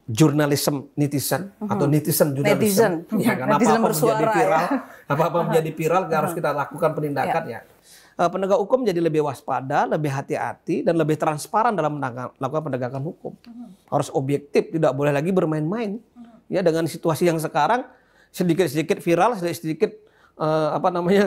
jurnalisme netizen atau netizen jurnalisme, ya, kan apa-apa menjadi viral, apa-apa menjadi viral harus kita lakukan penindakan ya. Penegak hukum jadi lebih waspada, lebih hati-hati, dan lebih transparan dalam melakukan penegakan hukum. Harus objektif, tidak boleh lagi bermain-main. Ya, dengan situasi yang sekarang sedikit-sedikit viral, sedikit-sedikit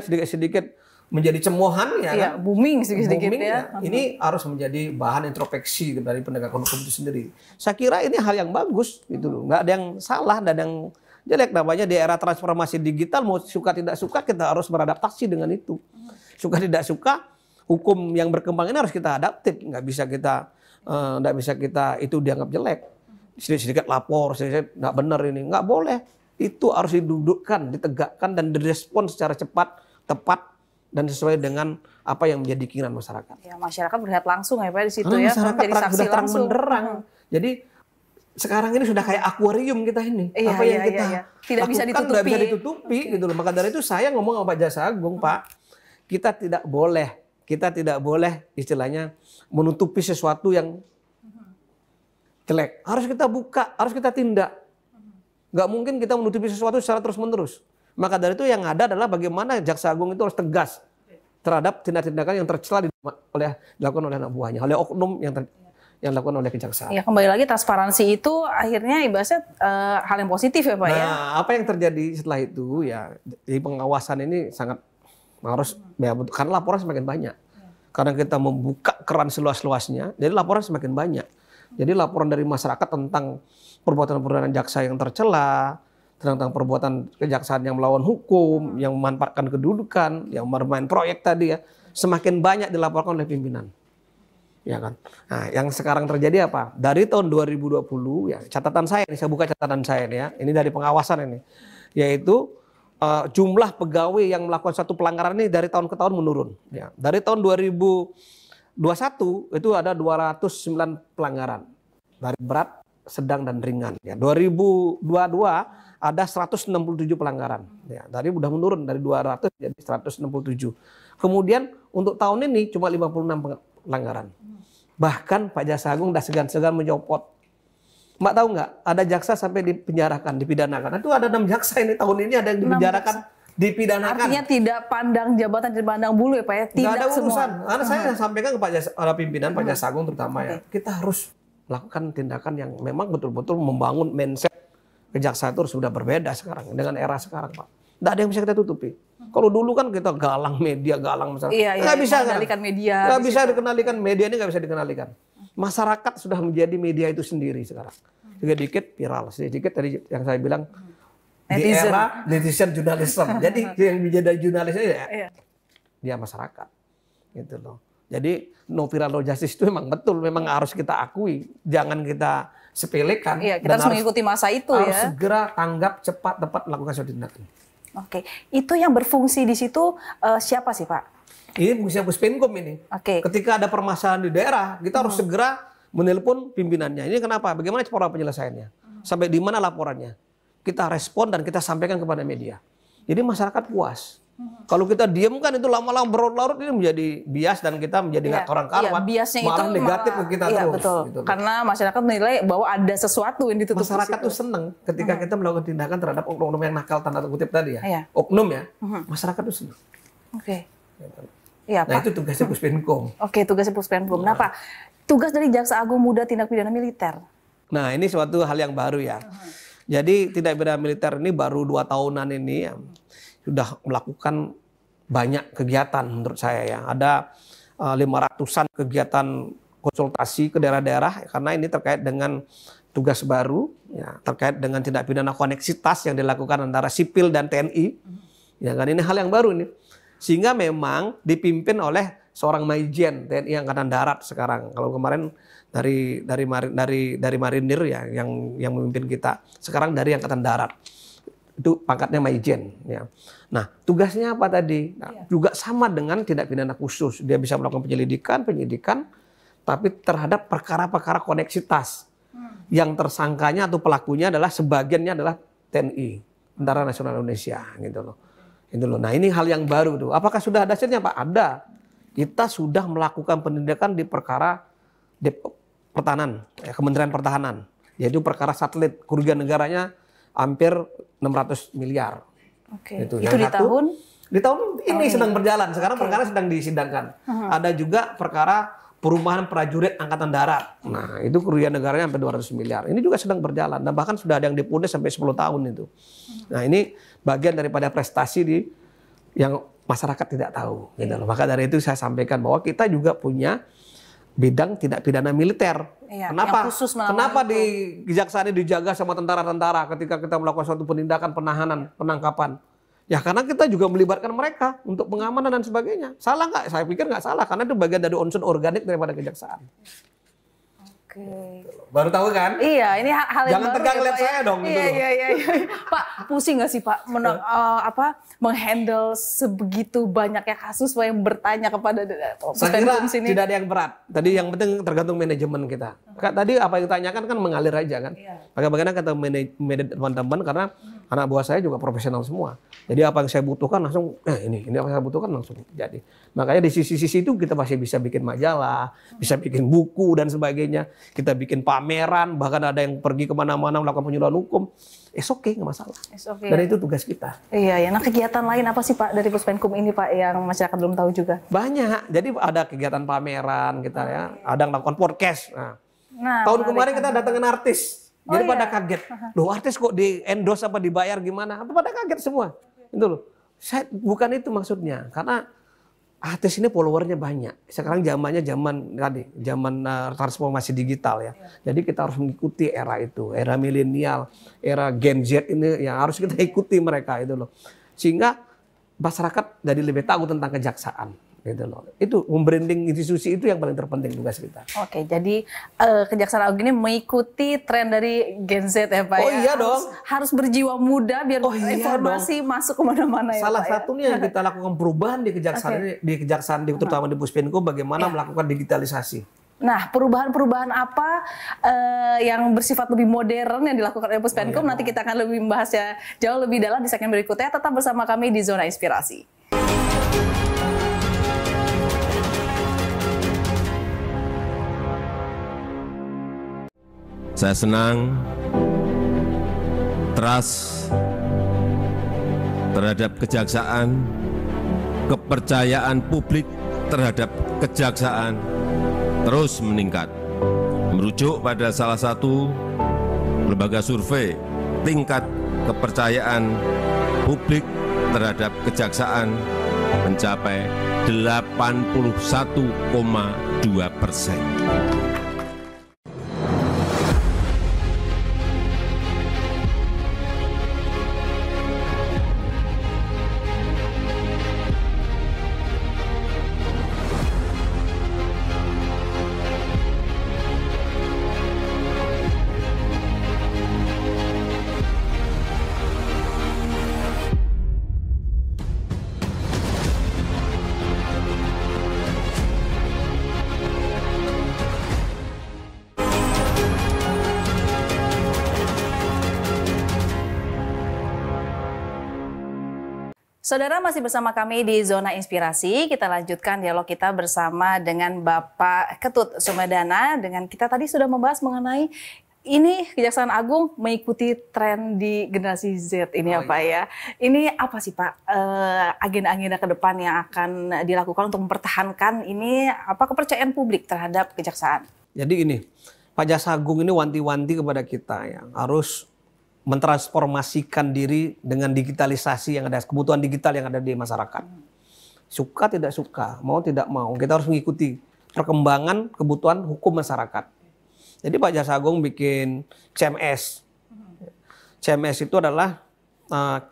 sedikit-sedikit menjadi cemoohan ya. Iya, kan? Booming sedikit-sedikit ya. Ini harus menjadi bahan introspeksi dari penegakan hukum itu sendiri. Saya kira ini hal yang bagus gitu loh. Nggak ada yang salah, nggak ada yang jelek. Namanya di era transformasi digital, mau suka tidak suka kita harus beradaptasi dengan itu. Suka tidak suka, hukum yang berkembang ini harus kita adaptif. Nggak bisa kita itu dianggap jelek. Sedikit lapor, sedikit nggak benar ini. Nggak boleh. Itu harus didudukkan, ditegakkan, dan direspon secara cepat, tepat, dan sesuai dengan apa yang menjadi keinginan masyarakat. Ya, masyarakat melihat langsung ya Pak di situ. Karena ya. masyarakat Jadi saksi sudah terang langsung. benderang. Jadi sekarang ini sudah kayak akuarium kita ini. Apa yang kita tidak bisa lakukan ditutupi. nggak bisa ditutupi gitu loh. Maka dari itu saya ngomong sama Pak Jaksa Agung, Pak. Kita tidak boleh istilahnya menutupi sesuatu yang jelek. Harus kita buka, harus kita tindak. Nggak mungkin kita menutupi sesuatu secara terus-menerus. Maka dari itu yang ada adalah bagaimana Jaksa Agung itu harus tegas terhadap tindak-tindakan yang tercela dilakukan oleh anak buahnya, oleh oknum yang dilakukan oleh kejaksaan. Ya, kembali lagi transparansi itu akhirnya ibaratnya hal yang positif ya Pak ya. Nah, apa yang terjadi setelah itu ya di pengawasan ini sangat harus ya, karena laporan semakin banyak. Karena kita membuka keran seluas-luasnya, jadi laporan semakin banyak. Jadi laporan dari masyarakat tentang perbuatan-perbuatan jaksa yang tercela, tentang perbuatan kejaksaan yang melawan hukum, yang memanfaatkan kedudukan, yang bermain proyek tadi ya, semakin banyak dilaporkan oleh pimpinan. Ya kan. Nah, yang sekarang terjadi apa? Dari tahun 2020 ya, catatan saya ini, saya buka catatan saya ini ya. Ini dari pengawasan ini. Yaitu jumlah pegawai yang melakukan satu pelanggaran ini dari tahun ke tahun menurun. Ya. Dari tahun 2021 itu ada 209 pelanggaran. Dari berat, sedang, dan ringan. Ya. 2022 ada 167 pelanggaran. Ya. Dari udah menurun dari 200 jadi 167. Kemudian untuk tahun ini cuma 56 pelanggaran. Bahkan Pak Jaksa Agung udah segan-segan mencopot. Mbak tahu nggak, ada jaksa sampai dipenjarakan, dipidanakan. Itu ada 6 jaksa ini tahun ini ada yang dipenjarakan, dipidanakan. Artinya tidak pandang jabatan, tidak pandang bulu ya Pak ya? Tidak ada urusan. semua. Karena saya sampaikan ke para pimpinan, Pak Jaksa Agung terutama ya, kita harus lakukan tindakan yang memang betul-betul membangun mindset kejaksaan itu sudah berbeda sekarang dengan era sekarang Pak. Nggak ada yang bisa kita tutupi. Kalau dulu kan kita galang media, galang masyarakat. Nggak bisa mengendalikan media. Nggak bisa dikenalikan, media ini nggak bisa dikenalikan. Masyarakat sudah menjadi media itu sendiri sekarang. Sedikit viral, sedikit tadi yang saya bilang di era netizen jurnalisme. Jadi yang menjadi jurnalis ini ya dia masyarakat, gitu loh. Jadi no viral no justice itu memang betul, memang harus kita akui, jangan kita sepelekan. Iya, kita harus mengikuti masa itu harus ya. segera tanggap, cepat, tepat melakukan suatu tindakan. Oke, itu yang berfungsi di situ siapa sih Pak? Ini fungsi Puspenkum ini. Oke. Ketika ada permasalahan di daerah, kita harus segera menelpon pimpinannya. Ini kenapa? Bagaimana cara penyelesaiannya? Sampai di mana laporannya? Kita respon dan kita sampaikan kepada media. Jadi masyarakat puas. Kalau kita diamkan itu lama-lama berlarut-larut ini menjadi bias dan kita menjadi nggak orang karuan. Biasnya malah itu negatif ke kita terus. Betul. Gitu. Karena masyarakat menilai bahwa ada sesuatu yang ditutup. Masyarakat tuh seneng ketika kita melakukan tindakan terhadap oknum-oknum yang nakal tanda kutip tadi ya. Iya. Oknum ya. Masyarakat tuh seneng. Oke. Iya Nah Pak. itu tugasnya Puspenkum. Oke, tugasnya Puspenkum. Nah Pak, tugas dari Jaksa Agung Muda Tindak Pidana Militer. Nah ini suatu hal yang baru ya. Jadi tindak pidana militer ini baru 2 tahunan ini ya, sudah melakukan banyak kegiatan menurut saya ya. Ada 500-an kegiatan konsultasi ke daerah-daerah karena ini terkait dengan tugas baru ya, terkait dengan tindak pidana koneksitas yang dilakukan antara sipil dan TNI. Ya kan ini hal yang baru ini. Sehingga memang dipimpin oleh seorang Maijen TNI Angkatan Darat sekarang. Kalau kemarin dari Marinir ya yang memimpin kita. Sekarang dari Angkatan Darat. Itu pangkatnya Maijen ya. Nah, tugasnya apa tadi? Nah, juga sama dengan tindak pidana khusus. Dia bisa melakukan penyidikan tapi terhadap perkara-perkara koneksitas. Yang tersangkanya atau pelakunya adalah sebagiannya adalah TNI, Tentara Nasional Indonesia gitu loh. Itu loh. Nah, ini hal yang baru tuh. Apakah sudah ada hasilnya, Pak? Ada. Kita sudah melakukan penindakan di perkara Pertahanan, Kementerian Pertahanan. Yaitu perkara satelit, kerugian negaranya hampir 600 miliar. Oke. Itu di satu, tahun? Di tahun ini sedang berjalan. Sekarang perkara sedang disidangkan. Ada juga perkara perumahan prajurit Angkatan Darat. Nah, itu kerugian negaranya sampai 200 miliar. Ini juga sedang berjalan. Dan bahkan sudah ada yang diputus sampai 10 tahun itu. Nah, ini bagian daripada prestasi yang masyarakat tidak tahu. Gitu loh. Maka dari itu saya sampaikan bahwa kita juga punya bidang tindak pidana militer. Iya, Kenapa di kejaksaan ini dijaga sama tentara-tentara ketika kita melakukan suatu penindakan, penahanan, penangkapan? Ya karena kita juga melibatkan mereka untuk pengamanan dan sebagainya. Salah nggak? Saya pikir nggak salah karena itu bagian dari unsur organik daripada kejaksaan. Oke. Baru tahu kan? Iya, ini hal yang Jangan baru tegang ya, lihat Pak, saya dong. Gitu loh. Iya. Pak, pusing nggak sih Pak menghandle sebegitu banyaknya kasus yang bertanya kepada Saya kira sini? tidak ada yang berat. Tadi yang penting tergantung manajemen kita. Tadi apa yang ditanyakan kan mengalir aja kan. Bagaimana kata manajemen teman-teman karena anak buah saya juga profesional semua. Jadi apa yang saya butuhkan langsung ini apa yang saya butuhkan langsung jadi. Makanya di sisi-sisi itu kita masih bisa bikin majalah, bisa bikin buku dan sebagainya. Kita bikin pameran, bahkan ada yang pergi kemana-mana melakukan penyuluhan hukum. Oke, nggak masalah. Okay. Dan itu tugas kita. Iya. Nah kegiatan lain apa sih Pak dari Puspenkum ini Pak yang masyarakat belum tahu juga? Banyak. Jadi ada kegiatan pameran kita ya. Ada yang melakukan podcast. Nah, tahun kemarin kita datangin artis. Jadi pada kaget. Loh artis kok di endorse apa dibayar gimana? Pada kaget semua. Itu loh. Bukan itu maksudnya. Karena artis ini followernya banyak. Sekarang zaman transformasi digital ya. Jadi kita harus mengikuti era itu, era milenial, era Gen Z ini yang harus kita ikuti mereka itu loh. Sehingga masyarakat jadi lebih tahu tentang kejaksaan gitu loh. Itu membranding institusi itu yang paling terpenting tugas kita. Oke, jadi Kejaksaan Agung ini mengikuti tren dari Gen Z ya Pak. Oh iya dong. Harus berjiwa muda biar informasi masuk kemana-mana ya Salah Pak, satunya yang kita lakukan perubahan di kejaksaan ini, terutama di Puspenkum bagaimana melakukan digitalisasi. Nah, perubahan-perubahan apa yang bersifat lebih modern yang dilakukan oleh Puspenkum nanti kita akan lebih membahasnya jauh lebih dalam di segmen berikutnya. Tetap bersama kami di Zona Inspirasi. Saya senang trust terhadap kejaksaan, kepercayaan publik terhadap kejaksaan terus meningkat. Merujuk pada salah satu lembaga survei, tingkat kepercayaan publik terhadap kejaksaan mencapai 81,2%. Saudara masih bersama kami di Zona Inspirasi. Kita lanjutkan dialog kita bersama dengan Bapak Ketut Sumedana. Dengan kita tadi sudah membahas mengenai ini Kejaksaan Agung mengikuti tren di generasi Z ini ya Pak ya. Ini apa sih Pak agenda-agenda ke depan yang akan dilakukan untuk mempertahankan ini kepercayaan publik terhadap kejaksaan? Jadi ini Pak Jaksa Agung ini wanti-wanti kepada kita yang harus mentransformasikan diri dengan digitalisasi yang ada, kebutuhan digital yang ada di masyarakat. Suka tidak suka, mau tidak mau, kita harus mengikuti perkembangan kebutuhan hukum masyarakat. Jadi Pak Jaksa Agung bikin CMS. CMS itu adalah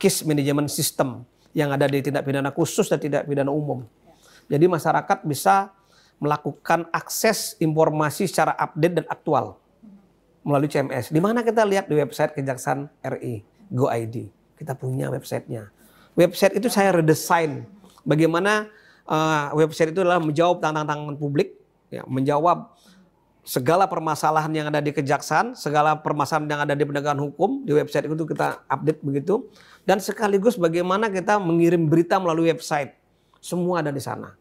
Case Management System yang ada di tindak pidana khusus dan tindak pidana umum. Jadi masyarakat bisa melakukan akses informasi secara update dan aktual melalui CMS. Di mana kita lihat di website Kejaksaan RI, Go.id. Kita punya websitenya. Website itu saya redesign. Bagaimana website itu adalah menjawab tantangan publik, ya, menjawab segala permasalahan yang ada di kejaksaan, segala permasalahan yang ada di penegakan hukum, di website itu kita update begitu. Dan sekaligus bagaimana kita mengirim berita melalui website. Semua ada di sana.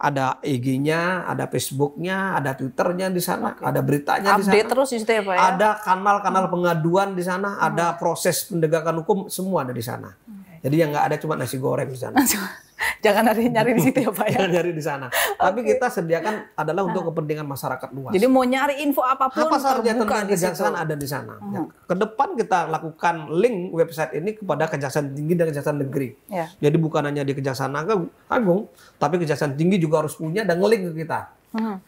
Ada IG-nya, ada Facebook-nya, ada Twitter-nya di sana, ada beritanya di sana. Update terus di situ ya Pak ya? Ada kanal-kanal pengaduan di sana, ada proses penegakan hukum, semua ada di sana. Jadi yang nggak ada cuma nasi goreng di sana. Jangan nyari di situ ya Pak ya? Jangan nyari di sana. Tapi kita sediakan adalah untuk kepentingan masyarakat luas. Jadi mau nyari info apapun apa saja tentang di kejaksaan situ. ada di sana. Ya. Kedepan kita lakukan link website ini kepada Kejaksaan Tinggi dan Kejaksaan Negeri. Ya. Jadi bukan hanya di Kejaksaan Agung, tapi Kejaksaan Tinggi juga harus punya dan nge-link ke kita.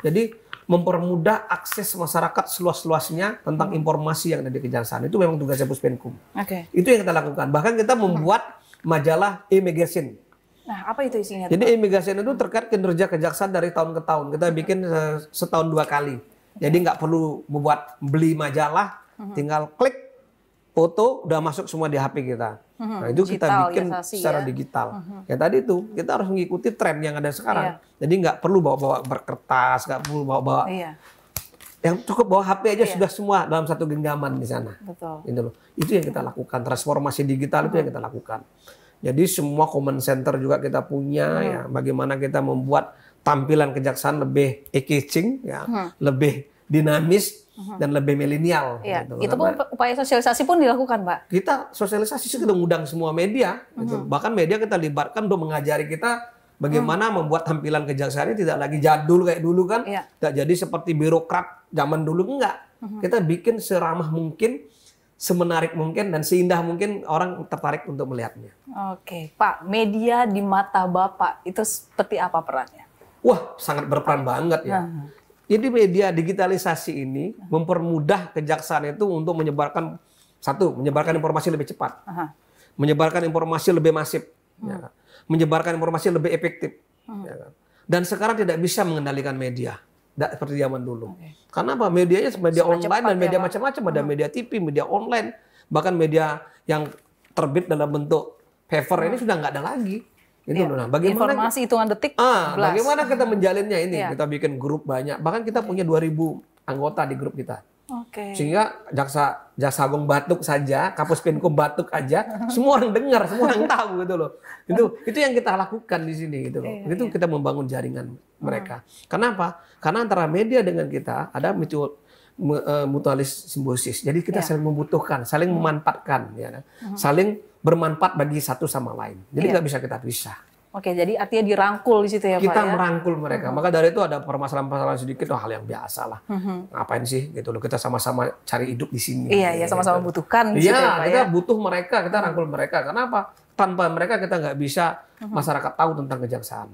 Jadi mempermudah akses masyarakat seluas-luasnya tentang informasi yang ada di kejaksaan. Itu memang tugasnya Puspenkum. Itu yang kita lakukan. Bahkan kita membuat majalah e-magazine. Nah, apa itu isinya? Jadi e-magazine itu terkait kinerja kejaksaan dari tahun ke tahun. Kita bikin setahun 2 kali. Jadi nggak perlu beli majalah, tinggal klik foto, udah masuk semua di HP kita. Nah itu digital, kita bikin secara digital. Ya tadi itu kita harus mengikuti tren yang ada sekarang. Jadi nggak perlu bawa-bawa berkertas, nggak perlu bawa-bawa. Yang cukup bawa HP aja sudah semua dalam satu genggaman di sana. Betul. Gitu loh. Itu yang kita lakukan. Transformasi digital itu yang kita lakukan. Jadi semua command center juga kita punya. Ya, bagaimana kita membuat tampilan kejaksaan lebih eye-catching, ya, lebih dinamis dan lebih milenial. Ya, gitu. itu pun upaya sosialisasi pun dilakukan, Pak. Kita sosialisasi kita ungdang semua media. Gitu. Bahkan media kita libatkan untuk mengajari kita bagaimana membuat tampilan kejaksaan ini tidak lagi jadul kayak dulu kan. Tidak jadi seperti birokrat zaman dulu, enggak. Kita bikin seramah mungkin, semenarik mungkin, dan seindah mungkin orang tertarik untuk melihatnya. Oke, Pak, media di mata Bapak itu seperti apa perannya? Wah, sangat berperan banget ya. Jadi media digitalisasi ini mempermudah kejaksaan itu untuk menyebarkan informasi lebih cepat, menyebarkan informasi lebih masif, ya, menyebarkan informasi lebih efektif. Ya, dan sekarang tidak bisa mengendalikan media. Tidak seperti zaman dulu. Karena apa? Medianya media online dan media macam-macam. Ada media TV, media online. Bahkan media yang terbit dalam bentuk paper ini sudah nggak ada lagi. Itu nah, bagaimana informasi hitungan detik. Bagaimana kita menjalinnya ini? Kita bikin grup banyak. Bahkan kita punya 2.000 anggota di grup kita. Sehingga Jaksa Agung batuk saja, Kapus Penkum batuk aja, semua orang dengar, semua orang tahu gitu loh. Itu yang kita lakukan di sini gitu loh. Itu kita membangun jaringan mereka. Kenapa? Karena antara media dengan kita ada mutualis simbiosis. Jadi kita saling membutuhkan, saling memanfaatkan, ya, saling bermanfaat bagi satu sama lain. Jadi nggak bisa kita pisah. Oke, jadi artinya dirangkul di situ ya Pak. Kita merangkul mereka. Maka dari itu ada permasalahan-permasalahan sedikit, hal yang biasa lah. Ngapain sih gitu loh, kita sama-sama cari hidup di sini. Iya, sama-sama butuhkan di situ ya Pak. Kita butuh mereka, kita rangkul mereka. Kenapa? Tanpa mereka kita nggak bisa masyarakat tahu tentang kejaksaan.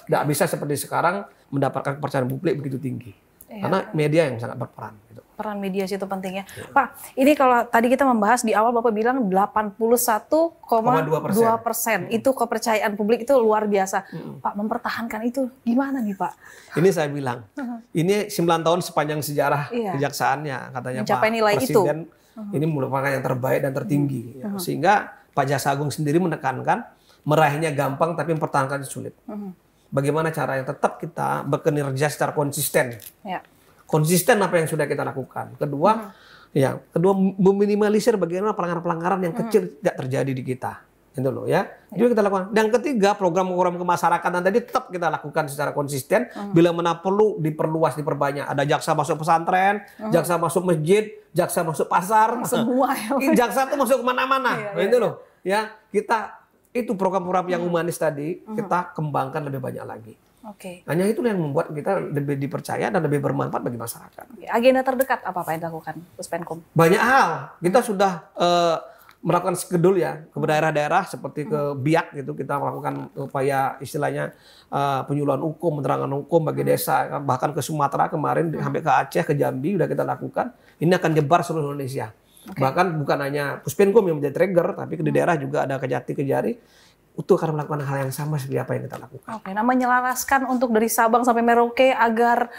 Nggak bisa seperti sekarang mendapatkan kepercayaan publik begitu tinggi. Karena media yang sangat berperan. Gitu. Peran media situ pentingnya. Pak, ini kalau tadi kita membahas di awal Bapak bilang 81,2% itu kepercayaan publik itu luar biasa. Pak, mempertahankan itu gimana nih Pak? Ini saya bilang, ini 9 tahun sepanjang sejarah kejaksaannya katanya mencapai Pak nilai Presiden. Ini merupakan yang terbaik dan tertinggi. Sehingga Pak Jaksa Agung sendiri menekankan meraihnya gampang tapi mempertahankannya sulit. Bagaimana caranya tetap kita bekerja secara konsisten. Konsisten apa yang sudah kita lakukan. Kedua, kedua meminimalisir bagaimana pelanggaran-pelanggaran yang kecil tidak terjadi di kita. Itu loh ya. Itu kita lakukan. Dan ketiga, program-program kemasyarakatan tadi tetap kita lakukan secara konsisten. Bila mana perlu diperluas, diperbanyak. Ada jaksa masuk pesantren, jaksa masuk masjid, jaksa masuk pasar. Semua ya. Jaksa itu masuk kemana-mana. Itu loh. Ya, kita itu program-program yang humanis tadi kita kembangkan lebih banyak lagi. Oke. Hanya itu yang membuat kita lebih dipercaya dan lebih bermanfaat bagi masyarakat. Agenda terdekat apa yang dilakukan Puspenkum? Banyak hal. Kita sudah melakukan skedul ya ke daerah-daerah seperti ke Biak gitu, kita melakukan upaya istilahnya penyuluhan hukum, penerangan hukum bagi desa, bahkan ke Sumatera kemarin sampai ke Aceh, ke Jambi udah kita lakukan. Ini akan nyebar seluruh Indonesia. Bahkan bukan hanya Puspenkum yang menjadi trigger, tapi di daerah juga ada Kejati, Kejari itu akan melakukan hal yang sama seperti apa yang kita lakukan. Oke, nah menyelaraskan untuk dari Sabang sampai Merauke agar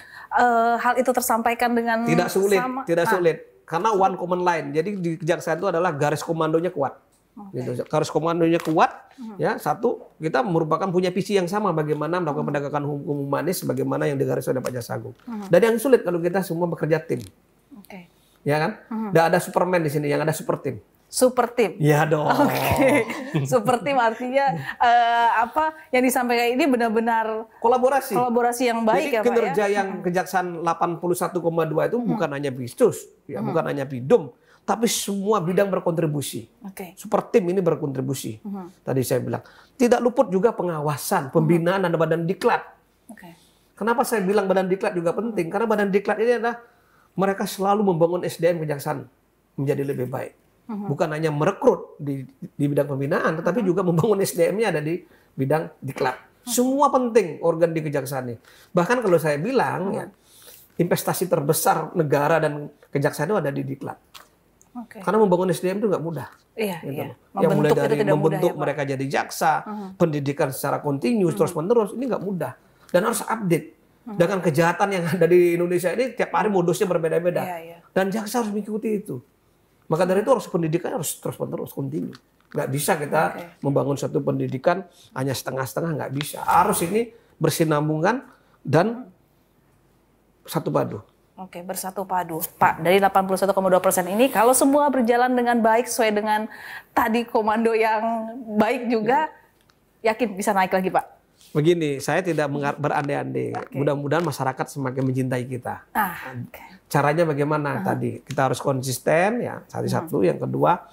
hal itu tersampaikan dengan tidak sulit, sama. tidak sulit. Karena one common line. Jadi di kejaksaan itu adalah garis komandonya kuat. Gitu. Garis komandonya kuat. Ya, satu, kita merupakan punya visi yang sama bagaimana melakukan penegakan hukum humanis sebagaimana yang digaris oleh Pak Jaksa Agung. Dan yang sulit kalau kita semua bekerja tim. Oke. Ya kan? Tidak ada Superman di sini, yang ada super tim. Super tim. Ya dong. Oke. Super tim artinya apa yang disampaikan ini benar-benar kolaborasi yang baik. Jadi ya Pak kinerja ya. yang kejaksaan 81,2 itu bukan hanya Bistus, ya, bukan hanya Bidum, tapi semua bidang berkontribusi. Oke. Super tim ini berkontribusi. Tadi saya bilang tidak luput juga pengawasan, pembinaan dan badan diklat. Oke. Kenapa saya bilang badan diklat juga penting? Karena badan diklat ini adalah mereka selalu membangun SDM kejaksaan menjadi lebih baik. Bukan hanya merekrut di bidang pembinaan, tetapi juga membangun SDM-nya ada di bidang diklat. Semua penting organ di kejaksaan ini. Bahkan kalau saya bilang, ya, investasi terbesar negara dan kejaksaan itu ada di diklat. Karena membangun SDM itu nggak mudah. Iya, Gitu. iya. Yang mulai Membentuk dari itu tidak membentuk mudah ya, Pak? mereka jadi jaksa, pendidikan secara kontinu, terus-menerus, ini nggak mudah. Dan harus update. Dengan kejahatan yang ada di Indonesia ini, tiap hari modusnya berbeda-beda. Iya, iya. Dan jaksa harus mengikuti itu. Maka dari itu harus pendidikan harus terus-menerus, kontinu. Nggak bisa kita membangun satu pendidikan hanya setengah-setengah, nggak bisa. Harus ini bersinambungan dan satu padu. Oke, bersatu padu. Pak, dari 81,2% ini, kalau semua berjalan dengan baik sesuai dengan tadi komando yang baik juga, yakin bisa naik lagi, Pak? Begini, saya tidak berandai-andai. Mudah-mudahan masyarakat semakin mencintai kita. Caranya bagaimana tadi? Kita harus konsisten, ya. Satu. Yang kedua,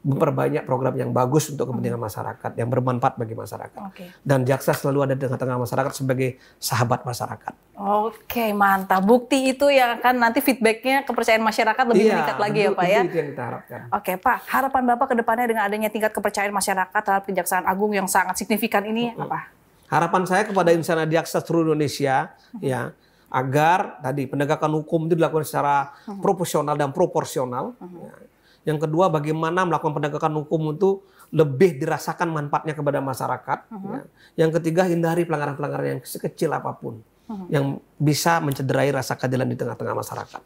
memperbanyak program yang bagus untuk kepentingan masyarakat, yang bermanfaat bagi masyarakat. Dan jaksa selalu ada di tengah-tengah masyarakat sebagai sahabat masyarakat. Oke, mantap. Bukti itu yang akan nanti feedbacknya kepercayaan masyarakat lebih meningkat lagi ya Pak ya? Itu yang kita harapkan. Oke Pak, harapan Bapak ke depannya dengan adanya tingkat kepercayaan masyarakat terhadap Kejaksaan Agung yang sangat signifikan ini apa? Harapan saya kepada insan jaksa seluruh Indonesia, ya, agar tadi penegakan hukum itu dilakukan secara profesional dan proporsional. Ya. Yang kedua, bagaimana melakukan penegakan hukum itu lebih dirasakan manfaatnya kepada masyarakat. Ya. Yang ketiga, hindari pelanggaran-pelanggaran yang sekecil apapun yang bisa mencederai rasa keadilan di tengah-tengah masyarakat.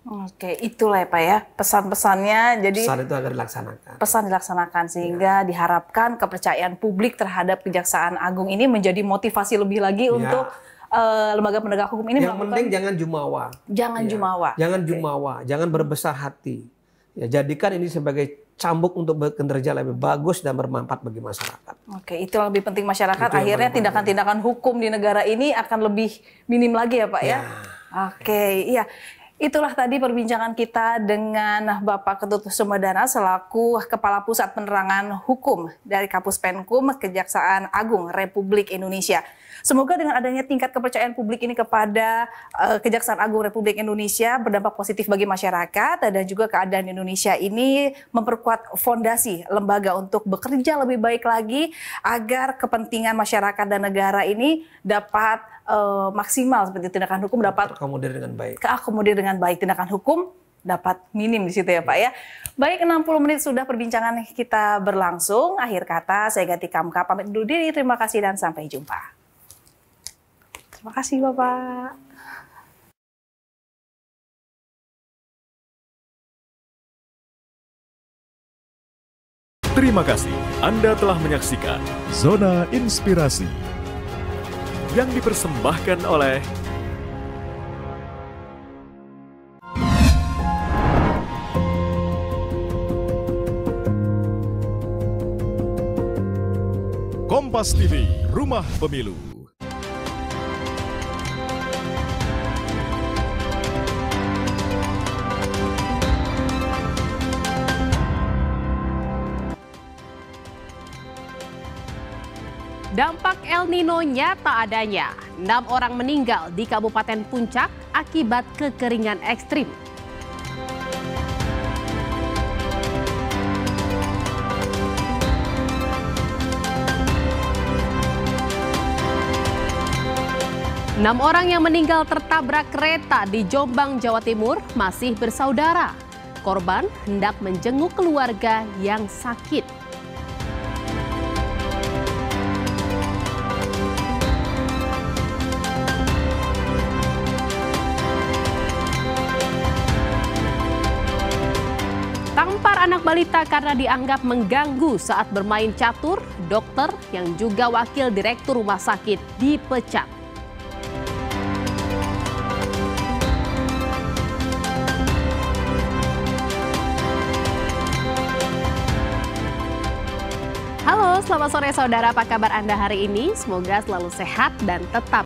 Oke, itulah ya Pak ya pesan-pesannya. Jadi pesan itu agar dilaksanakan. Pesan dilaksanakan sehingga diharapkan kepercayaan publik terhadap Kejaksaan Agung ini menjadi motivasi lebih lagi untuk lembaga penegak hukum ini. Yang penting jangan jumawa. Jangan jumawa. Jangan jumawa, jangan berbesar hati. Ya, jadikan ini sebagai cambuk untuk bekerja lebih bagus dan bermanfaat bagi masyarakat. Oke, itu yang lebih penting masyarakat. Akhirnya tindakan-tindakan hukum di negara ini akan lebih minim lagi ya Pak ya. Oke, iya. Itulah tadi perbincangan kita dengan Bapak Ketut Sumedana selaku Kepala Pusat Penerangan Hukum dari Kapuspenkum Kejaksaan Agung Republik Indonesia. Semoga dengan adanya tingkat kepercayaan publik ini kepada Kejaksaan Agung Republik Indonesia berdampak positif bagi masyarakat dan juga keadaan Indonesia ini memperkuat fondasi lembaga untuk bekerja lebih baik lagi agar kepentingan masyarakat dan negara ini dapat maksimal seperti tindakan hukum dapat terakomodir dengan baik. Keakomodir dengan baik, tindakan hukum dapat minim di situ ya Pak ya. Baik, 60 menit sudah perbincangan kita berlangsung. Akhir kata saya Gati Kamka pamit undur diri. Terima kasih dan sampai jumpa. Terima kasih Bapak. Terima kasih Anda telah menyaksikan Zona Inspirasi yang dipersembahkan oleh Kompas TV, Rumah Pemilu. Dampak El Nino nyata adanya. 6 orang meninggal di Kabupaten Puncak akibat kekeringan ekstrim. Enam orang yang meninggal tertabrak kereta di Jombang, Jawa Timur masih bersaudara. Korban hendak menjenguk keluarga yang sakit. Tampar anak balita karena dianggap mengganggu saat bermain catur, dokter yang juga wakil direktur rumah sakit dipecat. Halo, selamat sore saudara. Apa kabar Anda hari ini? Semoga selalu sehat dan tetap